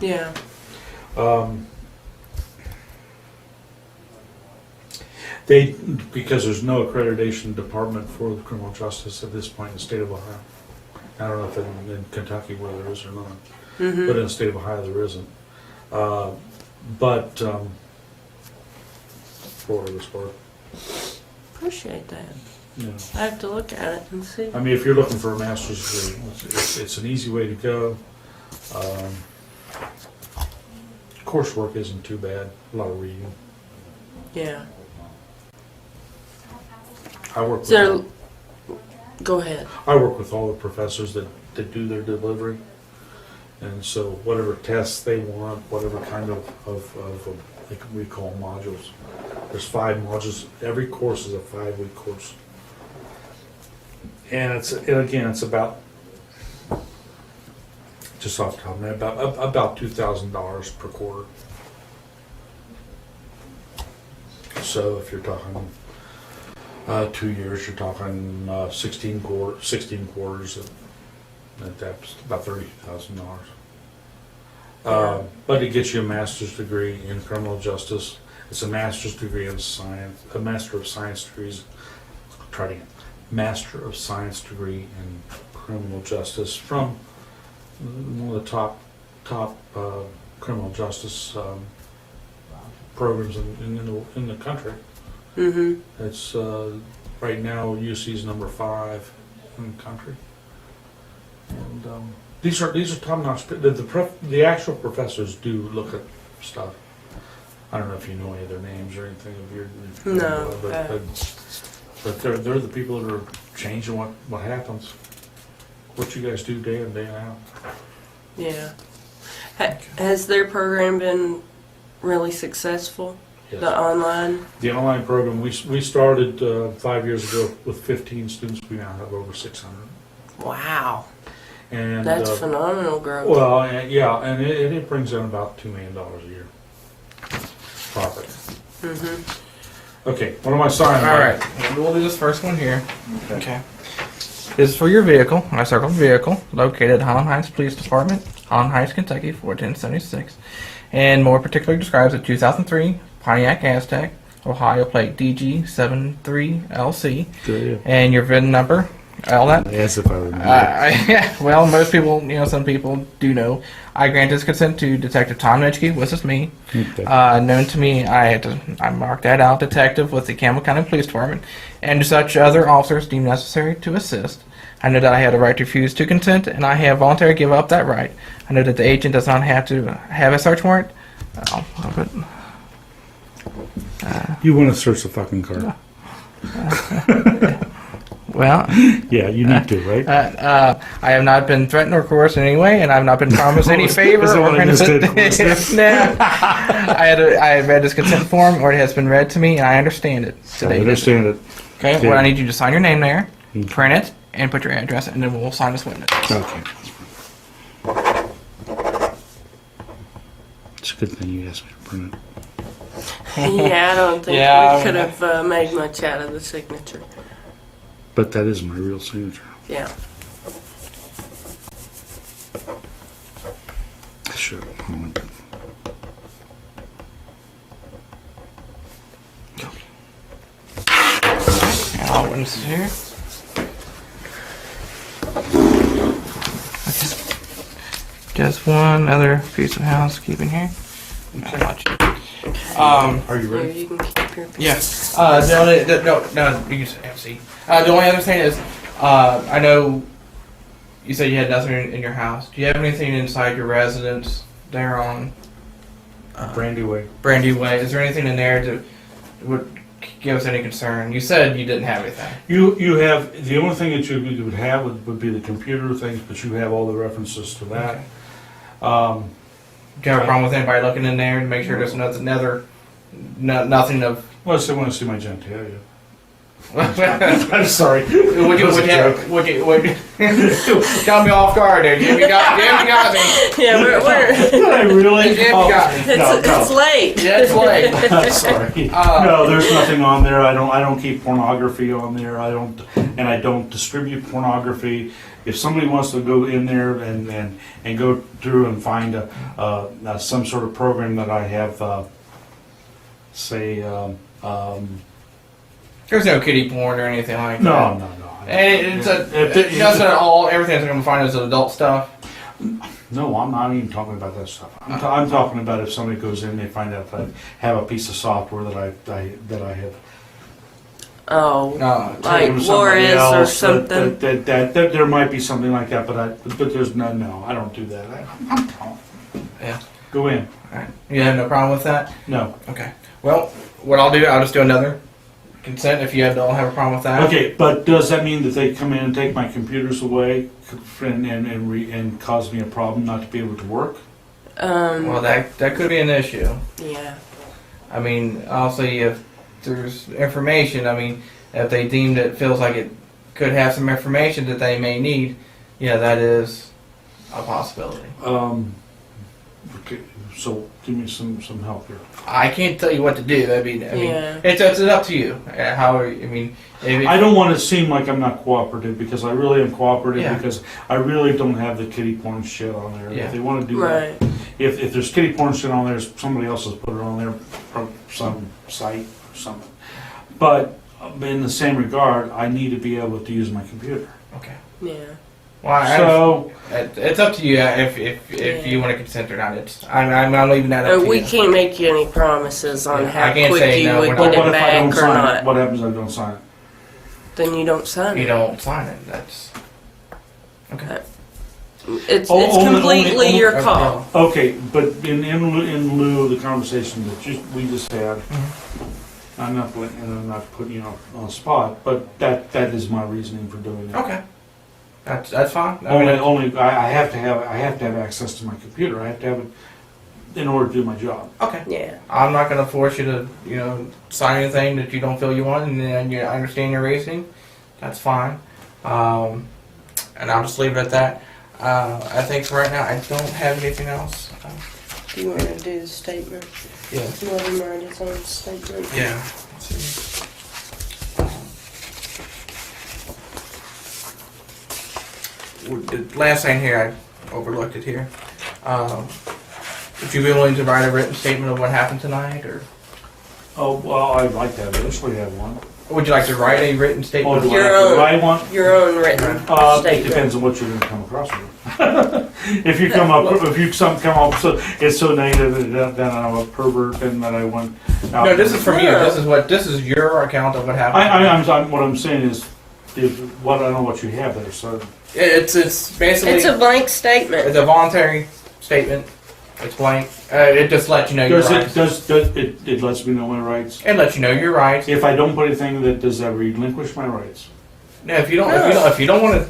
Yeah. Because there's no accreditation department for the criminal justice at this point in the state of Ohio. I don't know if in Kentucky where there is or not, but in the state of Ohio there isn't. Florida was for. Appreciate that. Yeah. I have to look at it and see. I mean, if you're looking for a master's degree, it's an easy way to go. Coursework isn't too bad. A lot of reading. Yeah. I work with. So, go ahead. I work with all the professors that do their delivery, and so whatever tests they want, whatever kind of like we call modules. There's 5 modules. Every course is a 5-week course, and it's about, just off the top of my head, about $2,000 per quarter. So if you're talking 2 years, you're talking 16 quarters, and that's about $30,000. But it gets you a master's degree in criminal justice. It's a master's degree in science, a master of science degrees. Try it again. Master of Science degree in criminal justice from one of the top criminal justice programs in the country. It's right now UC's number 5 in the country, and these are top-notch. The actual professors do look at stuff. I don't know if you know any of their names or anything of your. No. But they're the people that are changing what happens. What you guys do day in day out. Yeah. Has their program been really successful? Yes. The online? The online program, we started 5 years ago with 15 students. We now have over 600. Wow. And That's phenomenal growth. Well, yeah, and it brings in about $2 million a year profit. Okay, what am I signing? All right, we'll do this first one here. Okay. This is for your vehicle. I circled vehicle located at Highland Heights Police Department, Highland Heights, Kentucky, 41076, and more particularly describes a 2003 Pontiac Aztec, Ohio plate DG73LC, Good. and your VIN number all that. As if I remember. Well, most people, some people do know. I granted consent to Detective Tom Nitschke, which is me. Okay. Known to me, I marked that out, detective with the Campbell County Police Department, and such other officers deemed necessary to assist. I know that I had a right to refuse to consent, and I have voluntarily give up that right. I know that the agent does not have to have a search warrant. You want to search the fucking car? Well, Yeah, you need to, right? I have not been threatened or coerced in any way, and I have not been promised any favor. Is that what I just did? Nah. I have read this consent form, or it has been read to me, and I understand it. I understand it. Okay, Okay. well, I need you to sign your name there, Okay. print it, and put your address, and then we'll sign this witness. Okay. It's a good thing you asked me to print it. Yeah, I don't think Yeah, we could have made much out of the signature. But that is my real signature. Yeah. Sure. All witnesses here. Just one other piece of housekeeping here. Not much. Are you Here, ready? you can keep your Yes. No, you can just have a seat. The only other thing is, I know you said you had nothing in your house. Do you have anything inside your residence there on Brandy Way. Brandy Way? Is there anything in there that would give us any concern? You said you didn't have anything. You have, the only thing that you would have would be the computer things, but you have all the references to that. Okay. Do you have a problem with anybody looking in there to make sure there's nothing of? Well, they want to see my genitalia. Would I'm sorry. you got me off guard there. Jimmy got me. Yeah, we're Did I really? Jimmy got me. it's late. Yeah, it's late. I'm sorry. No, there's nothing on there. I don't keep pornography on there. I don't distribute pornography. If somebody wants to go in there and go through and find some sort of program that I have, There's no kiddie porn or anything like that. no. And it doesn't at all. Everything's going to find is adult stuff. No, I'm not even talking about that stuff. I'm talking about if somebody goes in, they find out that I have a piece of software that I have. Oh, No, like taken from somebody Juarez or else, something. That there might be something like that, but there's no. I don't do that. I'm telling. Yeah. Go in. All right. You have no problem with that? No. Okay. Well, what I'll just do another consent if you don't have a problem with that. Okay, but does that mean that they come in and take my computers away and cause me a problem not to be able to work? Well, that could be an issue. Yeah. I mean, obviously, if there's information, if they deemed it feels like it could have some information that they may need, that is a possibility. Okay, so give me some help here. I can't tell you what to do. Yeah. It's up to you. I don't want to seem like I'm not cooperative because I really am cooperative Yeah. because I really don't have the kiddie porn shit on there. Yeah. If they want to do Right. that, if there's kiddie porn shit on there, somebody else has put it on there from some site or something. But in the same regard, I need to be able to use my computer. Okay. Yeah. Well, it's up to you if you want to consent or not. I'm leaving that up to We you. can't make you any promises on Yeah, how I can't quick say you no, would we're get not- What it if I don't back or sign not. it? What happens if I don't sign it? Then you don't sign You it. don't sign it. That's okay. It's Only- completely only- your call. Okay, but in lieu of the conversation that we just had, I'm not putting you on the spot, but that is my reasoning for doing it. Okay. That's fine. I have to have access to my computer. I have to have it in order to do my job. Okay. Yeah. I'm not going to force you to sign anything that you don't feel you want, and then I understand your reasoning. That's fine. And I'll just leave it at that. I think for right now I don't have anything else. Do you want to do the statement? Yeah. Let him write his own statement. Yeah. Let's see. The last thing here, I overlooked it here. Would you be willing to write a written statement of what happened tonight, or? Oh well, I'd like to eventually have one. Would you like to write a written Oh, statement? do I Your have to own. write one? Your own written It statement. depends on what you're going to come across with. If you come up, if you come up, so it's so negative that I'm a pervert and that I want. No, this is from you. No. This is your account of what happened. What I'm saying is what I don't know what you have there. So It's basically It's a blank statement. it's a voluntary statement. It's blank. It just lets you know your rights. it lets me know my rights. It lets you know your rights. If I don't put anything that does that relinquish my rights. No, if you don't want to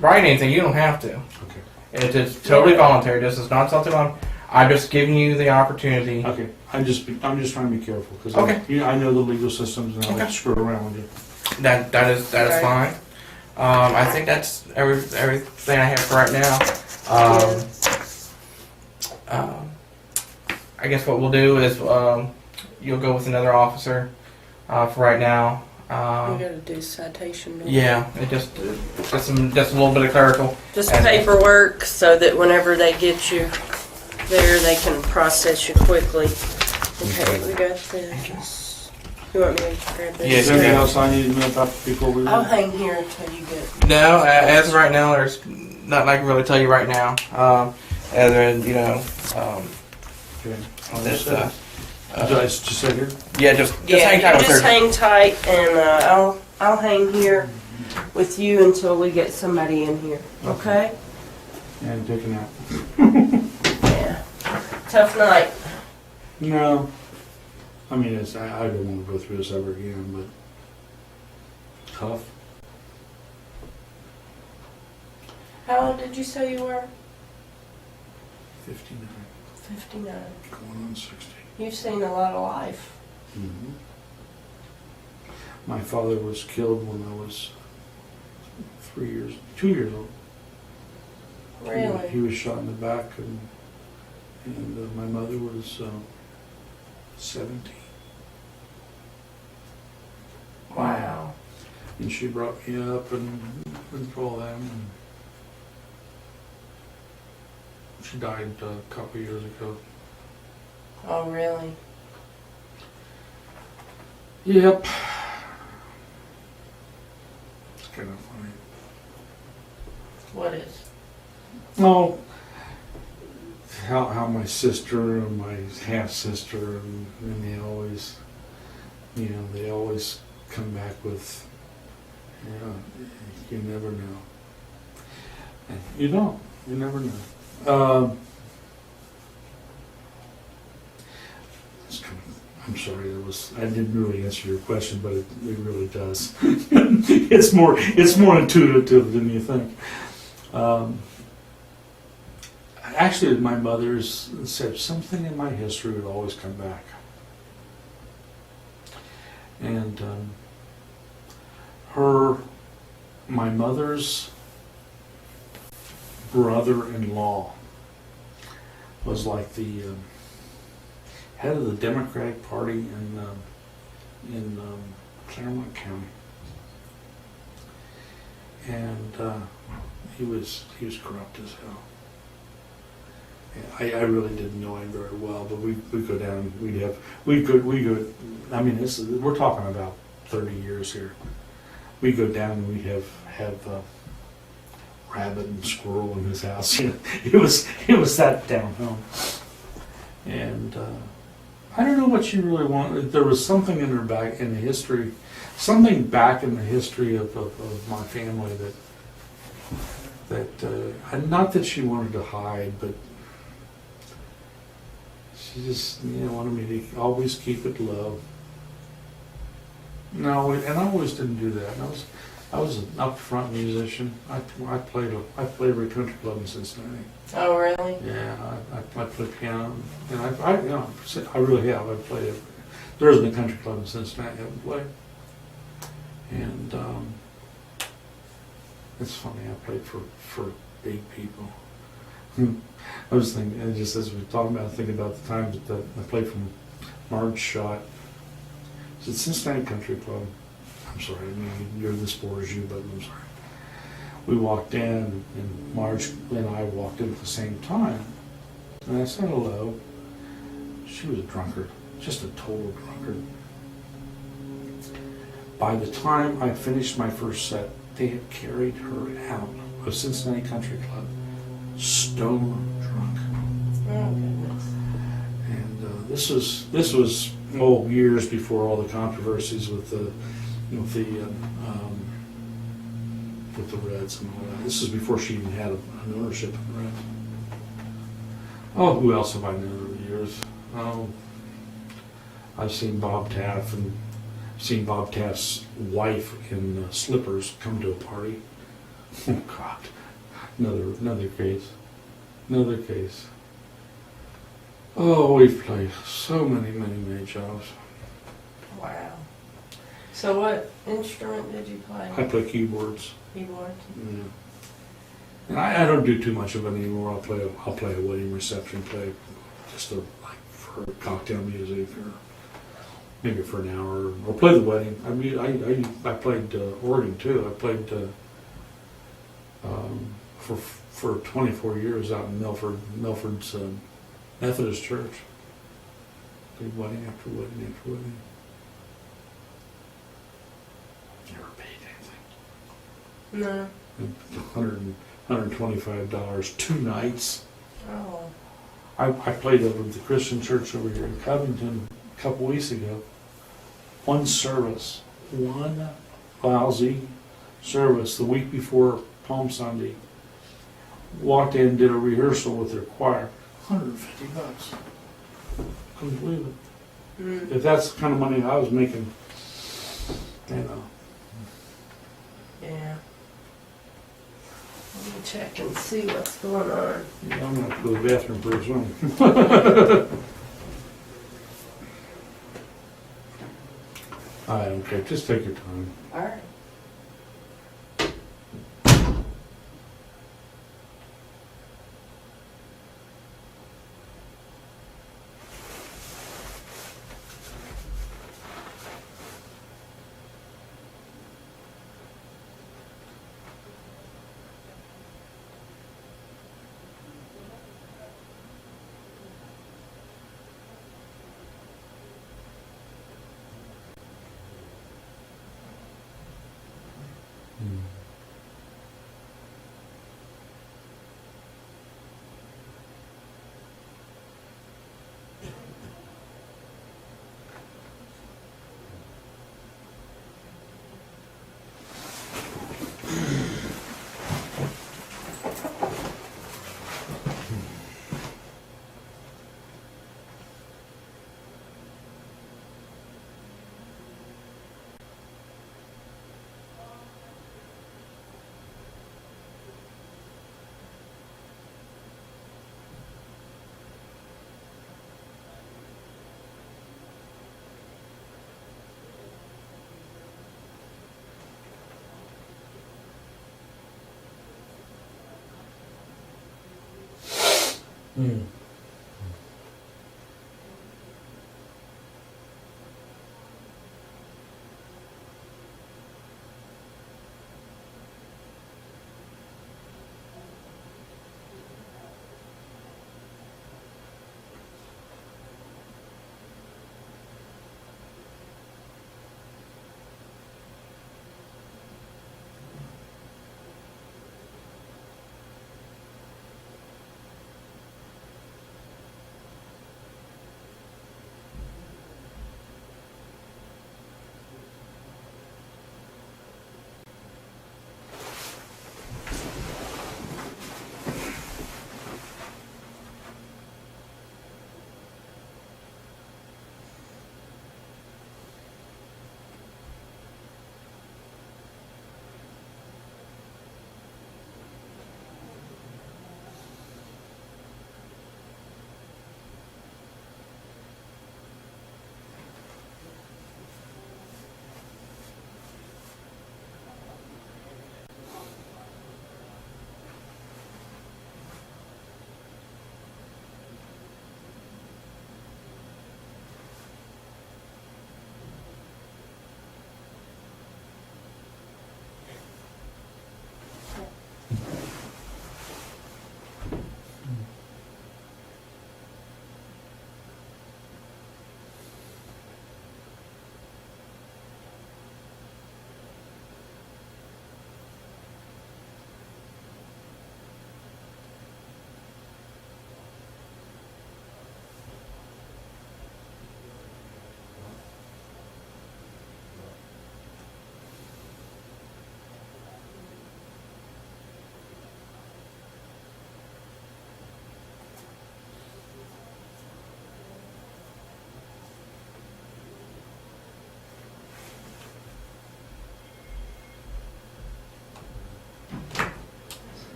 write anything, you don't have to. Okay. It's just totally voluntary. This is not something I'm just giving you the opportunity. Okay. I'm just trying to be careful because Okay. I know the legal systems and I like Okay. to screw around with you. That is Right. fine. I think that's everything I have for right now. I guess what we'll do is you'll go with another officer for right now. We gotta do citation. don't we? Yeah, it just a little bit of clerical. Just And- paperwork so that whenever they get you there, they can process you quickly. Okay, we got this. You want me to grab this? Yes, Is there anything okay. else I need to know about before we I'll leave? hang here until you get. No, as of right now, there's nothing I can really tell you right now. Other than Okay. this stuff. Just sit here. Yeah, just Yeah, hang tight you with just her. hang tight, and I'll hang here with you until we get somebody in here. Okay? And take a nap. Yeah. Tough night. No. I mean, I don't want to go through this ever again, but tough. How old did you say you were? 59, 59. going on 60. You've seen a lot of life. Mm-hmm. My father was killed when I was 2 years old. Really? He was shot in the back, and my mother was 17. Wow. And she brought me up and went through all that. And she died a couple years ago. Oh, really? Yep. It's kind of funny. What is? Oh, how my sister and my half sister and they always, they always come back with, you never know. And you don't. You never know. I'm sorry, I didn't really answer your question, but it really does. It's more intuitive than you think. Actually, my mother's said something in my history would always come back. And my mother's brother-in-law was like the head of the Democratic Party in Claremont County, and he was corrupt as hell. I really didn't know him very well, but we'd go down. We could. I mean, we're talking about 30 years here. We'd go down and we'd have rabbit and squirrel in his house. It was that down home. And I don't know what she really wanted. There was something in her back in the history, something back in the history of my family that not that she wanted to hide, but she just wanted me to always keep it low. No, and I always didn't do that. I was an up front musician. I played every country club in Cincinnati. Oh, really? Yeah, I play piano, and I really have. I played it. There isn't a country club in Cincinnati I haven't played. And it's funny, I played for big people. I was thinking, and just as we were talking about, thinking about the time that I played from Marge shot. It's at Cincinnati Country Club. I'm sorry, I mean, you're this poor as you, but I'm sorry. We walked in, and Marge and I walked in at the same time. And I said hello. She was a drunkard, just a total drunkard. By the time I finished my first set, they had carried her out of Cincinnati Country Club, stone drunk. Oh, goodness. And this was years before all the controversies with the Reds and all that. This is before she even had an ownership in the Reds. Oh, who else have I known over the years? Oh, I've seen Bob Taft and seen Bob Taft's wife in slippers come to a party. Oh God, another case. Oh, we've played so many jobs. Wow. So what instrument did you play? I play keyboards. Keyboard? Yeah. And I don't do too much of it anymore. I'll play a wedding reception, play just like for cocktail music or maybe for an hour, or play the wedding. I played organ too. I played for 24 years out in Milford's Methodist Church. Played wedding after wedding after wedding. Never paid anything. No. $125 2 nights. Oh. I played over at the Christian church over here in Covington a couple weeks ago. One lousy service the week before Palm Sunday. Walked in, did a rehearsal with their choir. $150. Couldn't believe it. Mm. If that's the kind of money I was making, you know. Yeah. Let me check and see what's going on. I'm gonna have to go to the bathroom pretty soon. I don't care. Just take your time. All right. Mm.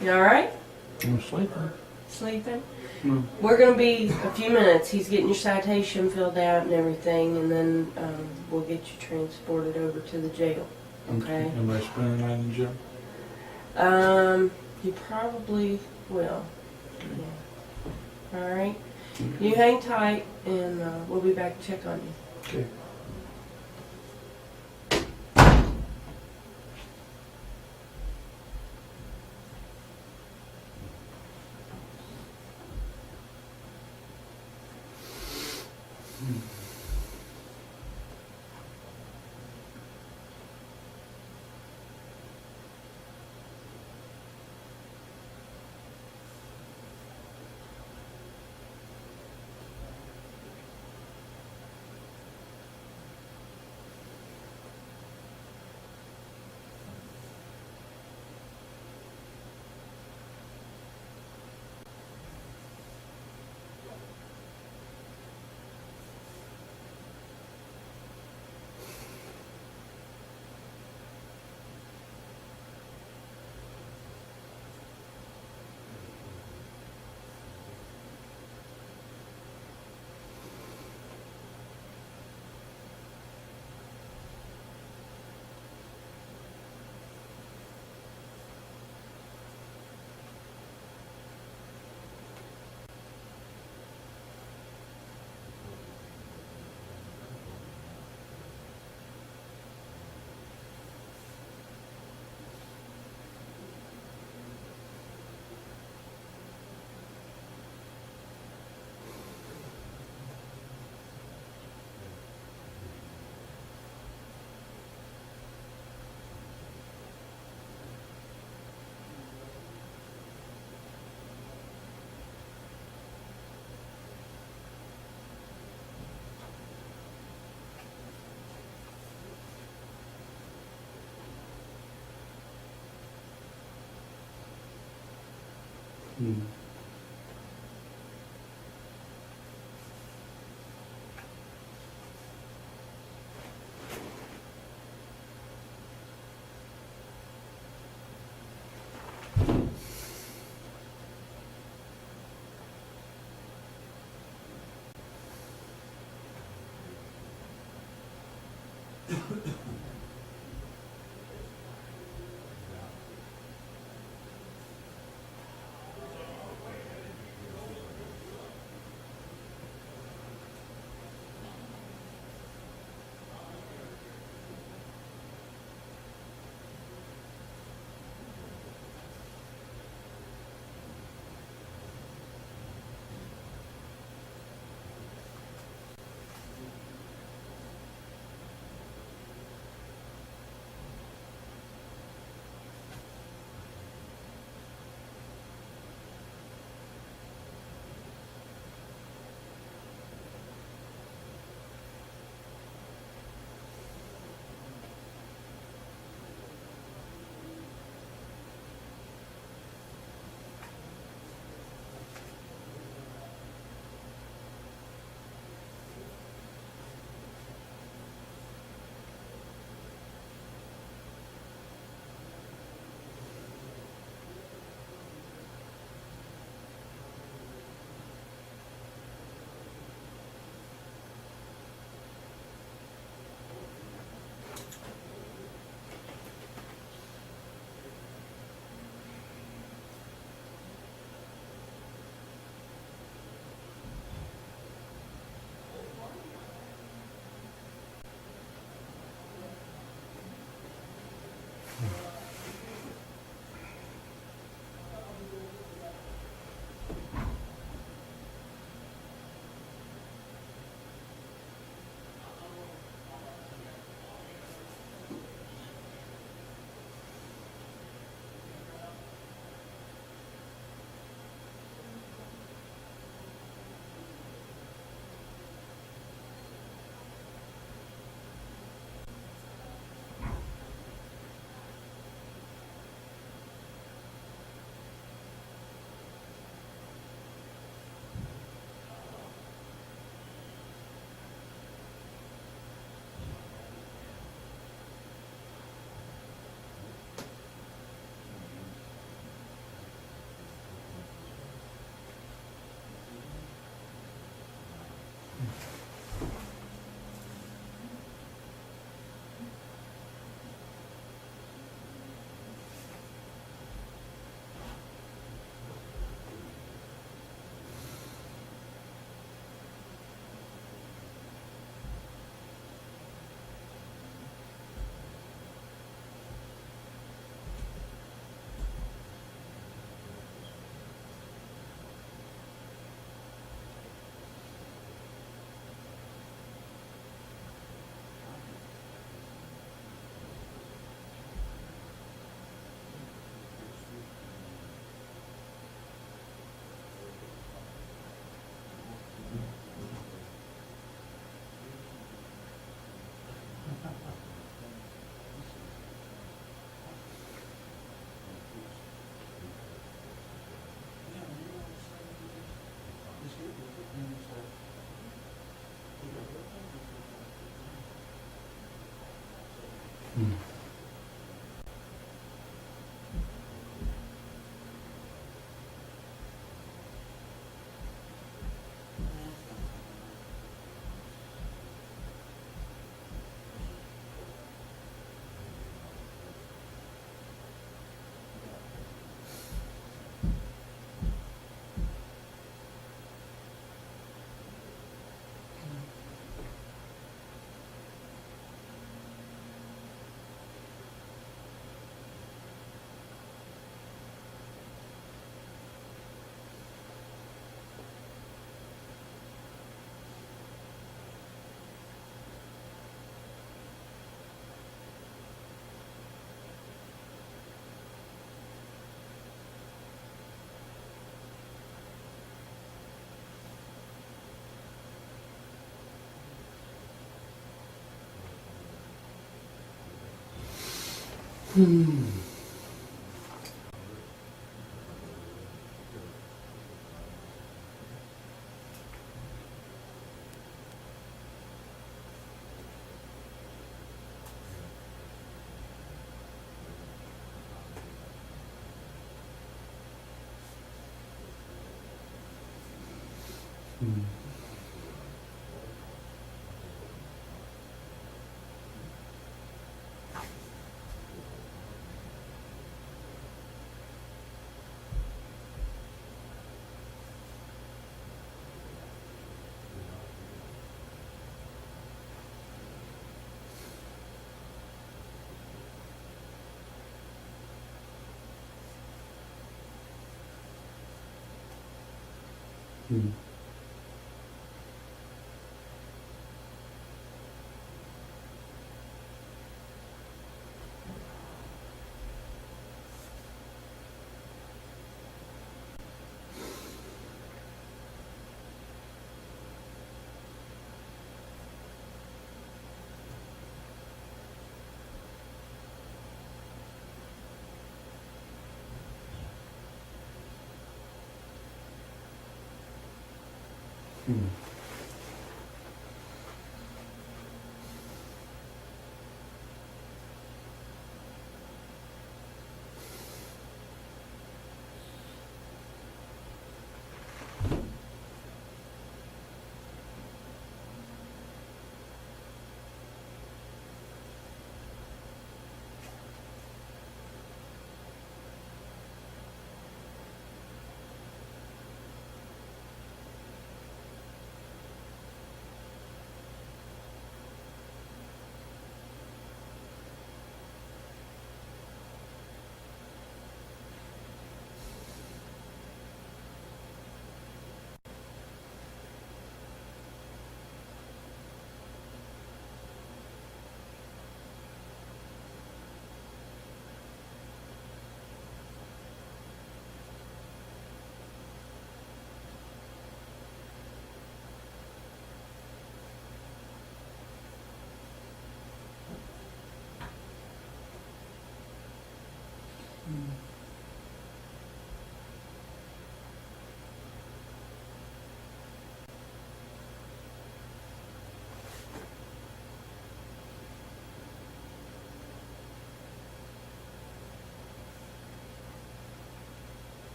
You all right? I'm sleeping. Sleeping? No. We're going to be a few minutes. He's getting your citation filled out and everything, and then we'll get you transported over to the jail. Okay? Am I spending the night in jail? You probably will. Yeah. All right? You hang tight, and we'll be back to check on you. Okay.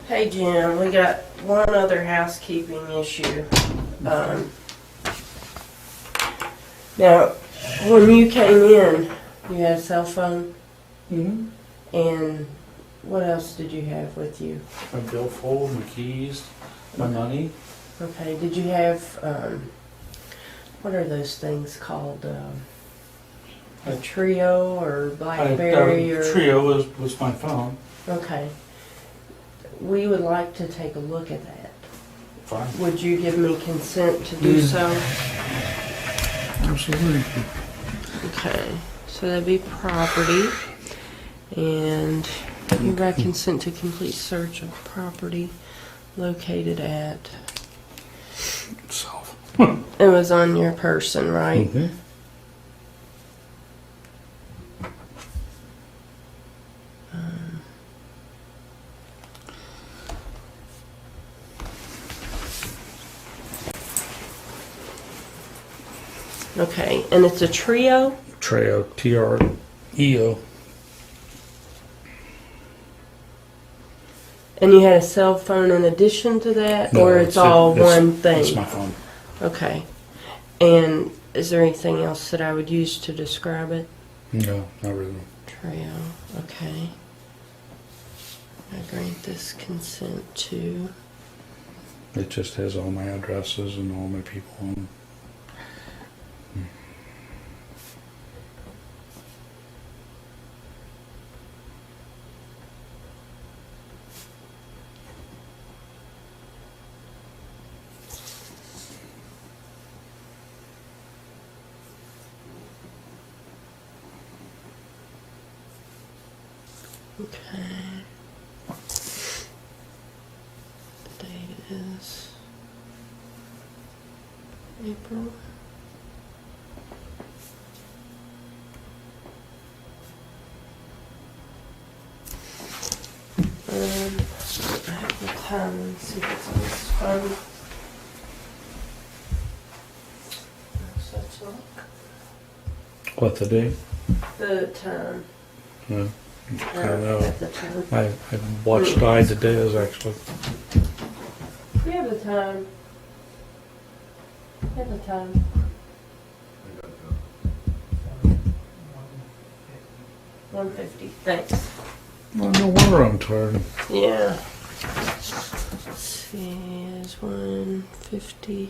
Hey Jim, we got one other housekeeping issue. Now, when you came in, you had a cell phone, and what else did you have with you? My billfold, my keys, my money. Okay, did you have, what are those things called? A Trio or Blackberry or? Trio was my phone. Okay. We would like to take a look at that. Fine. Would you give me consent to do so? Absolutely. Okay, so that'd be property, and you got consent to complete search of property located at South. It was on your person, right? Mm-hmm. Okay, and it's a trio? Treo, Treo. And you had a cell phone in addition to that? No, or it's all one thing? It's my phone. Okay. And is there anything else that I would use to describe it? No, not really. Trio, okay. I grant this consent to... It just has all my addresses and all my people on it. Okay. The date is April. I have the time. Let's see if it's on this phone. Such luck. What, the date? The time. No. I don't know. At the time. I watched Died the Days, actually. You have the time. You have the time. 1:50. Thanks. Well, no wonder I'm tired. Yeah. Let's see, it's 1:50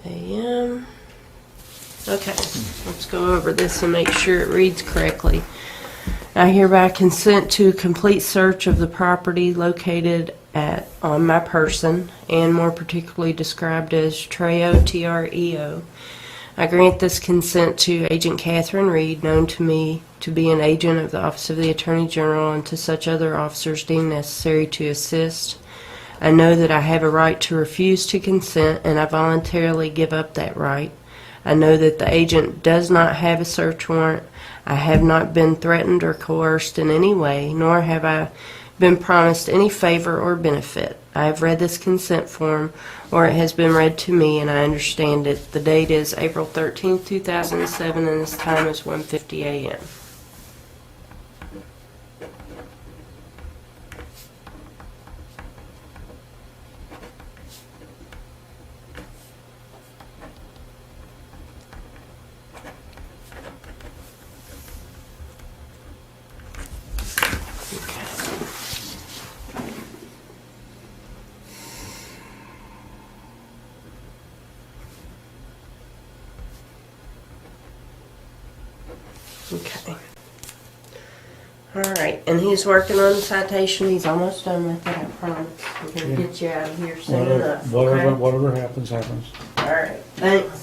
a.m. Okay, let's go over this and make sure it reads correctly. I hereby consent to a complete search of the property located on my person, and more particularly described as Treo, T-R-E-O. I grant this consent to Agent Catherine Reed, known to me to be an agent of the Office of the Attorney General, and to such other officers deemed necessary to assist. I know that I have a right to refuse to consent, and I voluntarily give up that right. I know that the agent does not have a search warrant. I have not been threatened or coerced in any way, nor have I been promised any favor or benefit. I have read this consent form, or it has been read to me, and I understand it. The date is April 13th, 2007, and this time is 1:50 a.m. Okay. All right, and he's working on the citation. He's almost done with it, I promise. We're going to get you out of here soon enough. Okay? Whatever happens, happens. All right, thanks.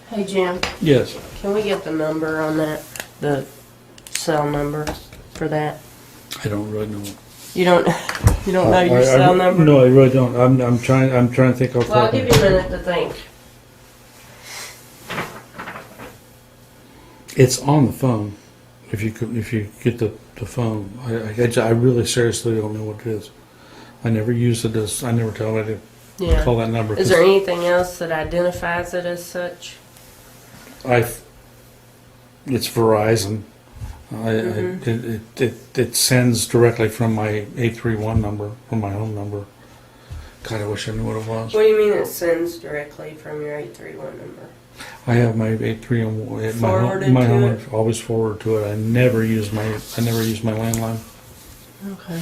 Hey, Jim, Yes. can we get the number on that, the cell number for that? I don't really know. You don't know your cell number? No, I really don't. I'm trying to think of. Well, I'll give you a minute to think. It's on the phone. If you get the phone, I really seriously don't know what it is. I never use it as. I never tell anybody to Yeah. call that number. Is there anything else that identifies it as such? It's Verizon. It sends directly from my 831 number, from my home number. God, I wish I knew what it was. What do you mean it sends directly from your 831 number? I have my 831. Forwarded My to home it? always forward to it. I never use my landline. Okay.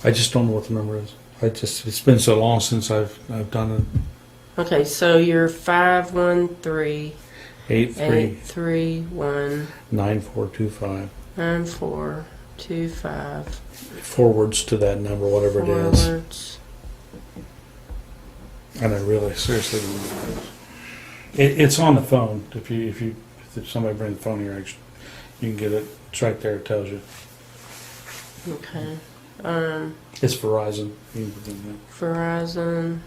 I just don't know what the number is. It's been so long since I've done it. Okay, so you're 513 831 831 9425. 9425 forwards to that number, whatever it is. forwards. And I really, seriously, it's on the phone. If somebody brings the phone here, actually, you can get it. It's right there. It tells you. Okay. It's Verizon. You can put it in there. Verizon.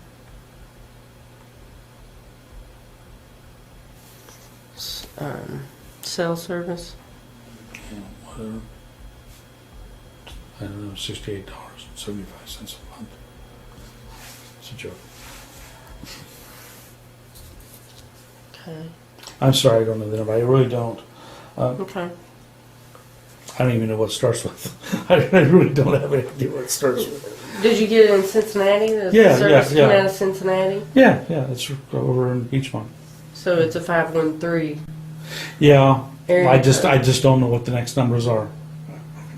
Cell service. Whatever. I don't know, $68.75 a month. It's a joke. Okay. I'm sorry, I don't know the number. I really don't. Okay. I don't even know what it starts with. I really don't have any idea what it starts with. Did you get it in Cincinnati? The Yeah, service yeah. came out of Cincinnati? Yeah, it's over in Beachmont. So it's a 513 Yeah, area I just code. don't know what the next numbers are.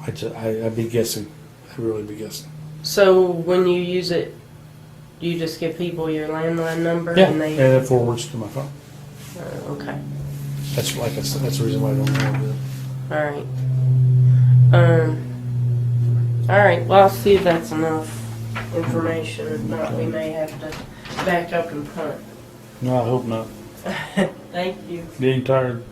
I'd be guessing. I'd really be guessing. So when you use it, you just give people your landline number Yeah, and they. and it forwards to my phone. Okay. That's like I said. That's the reason why I don't know. All right. All right. Well, I'll see if that's enough information. If not, we may have to back up and punt. No, I hope not. Thank you. Getting tired.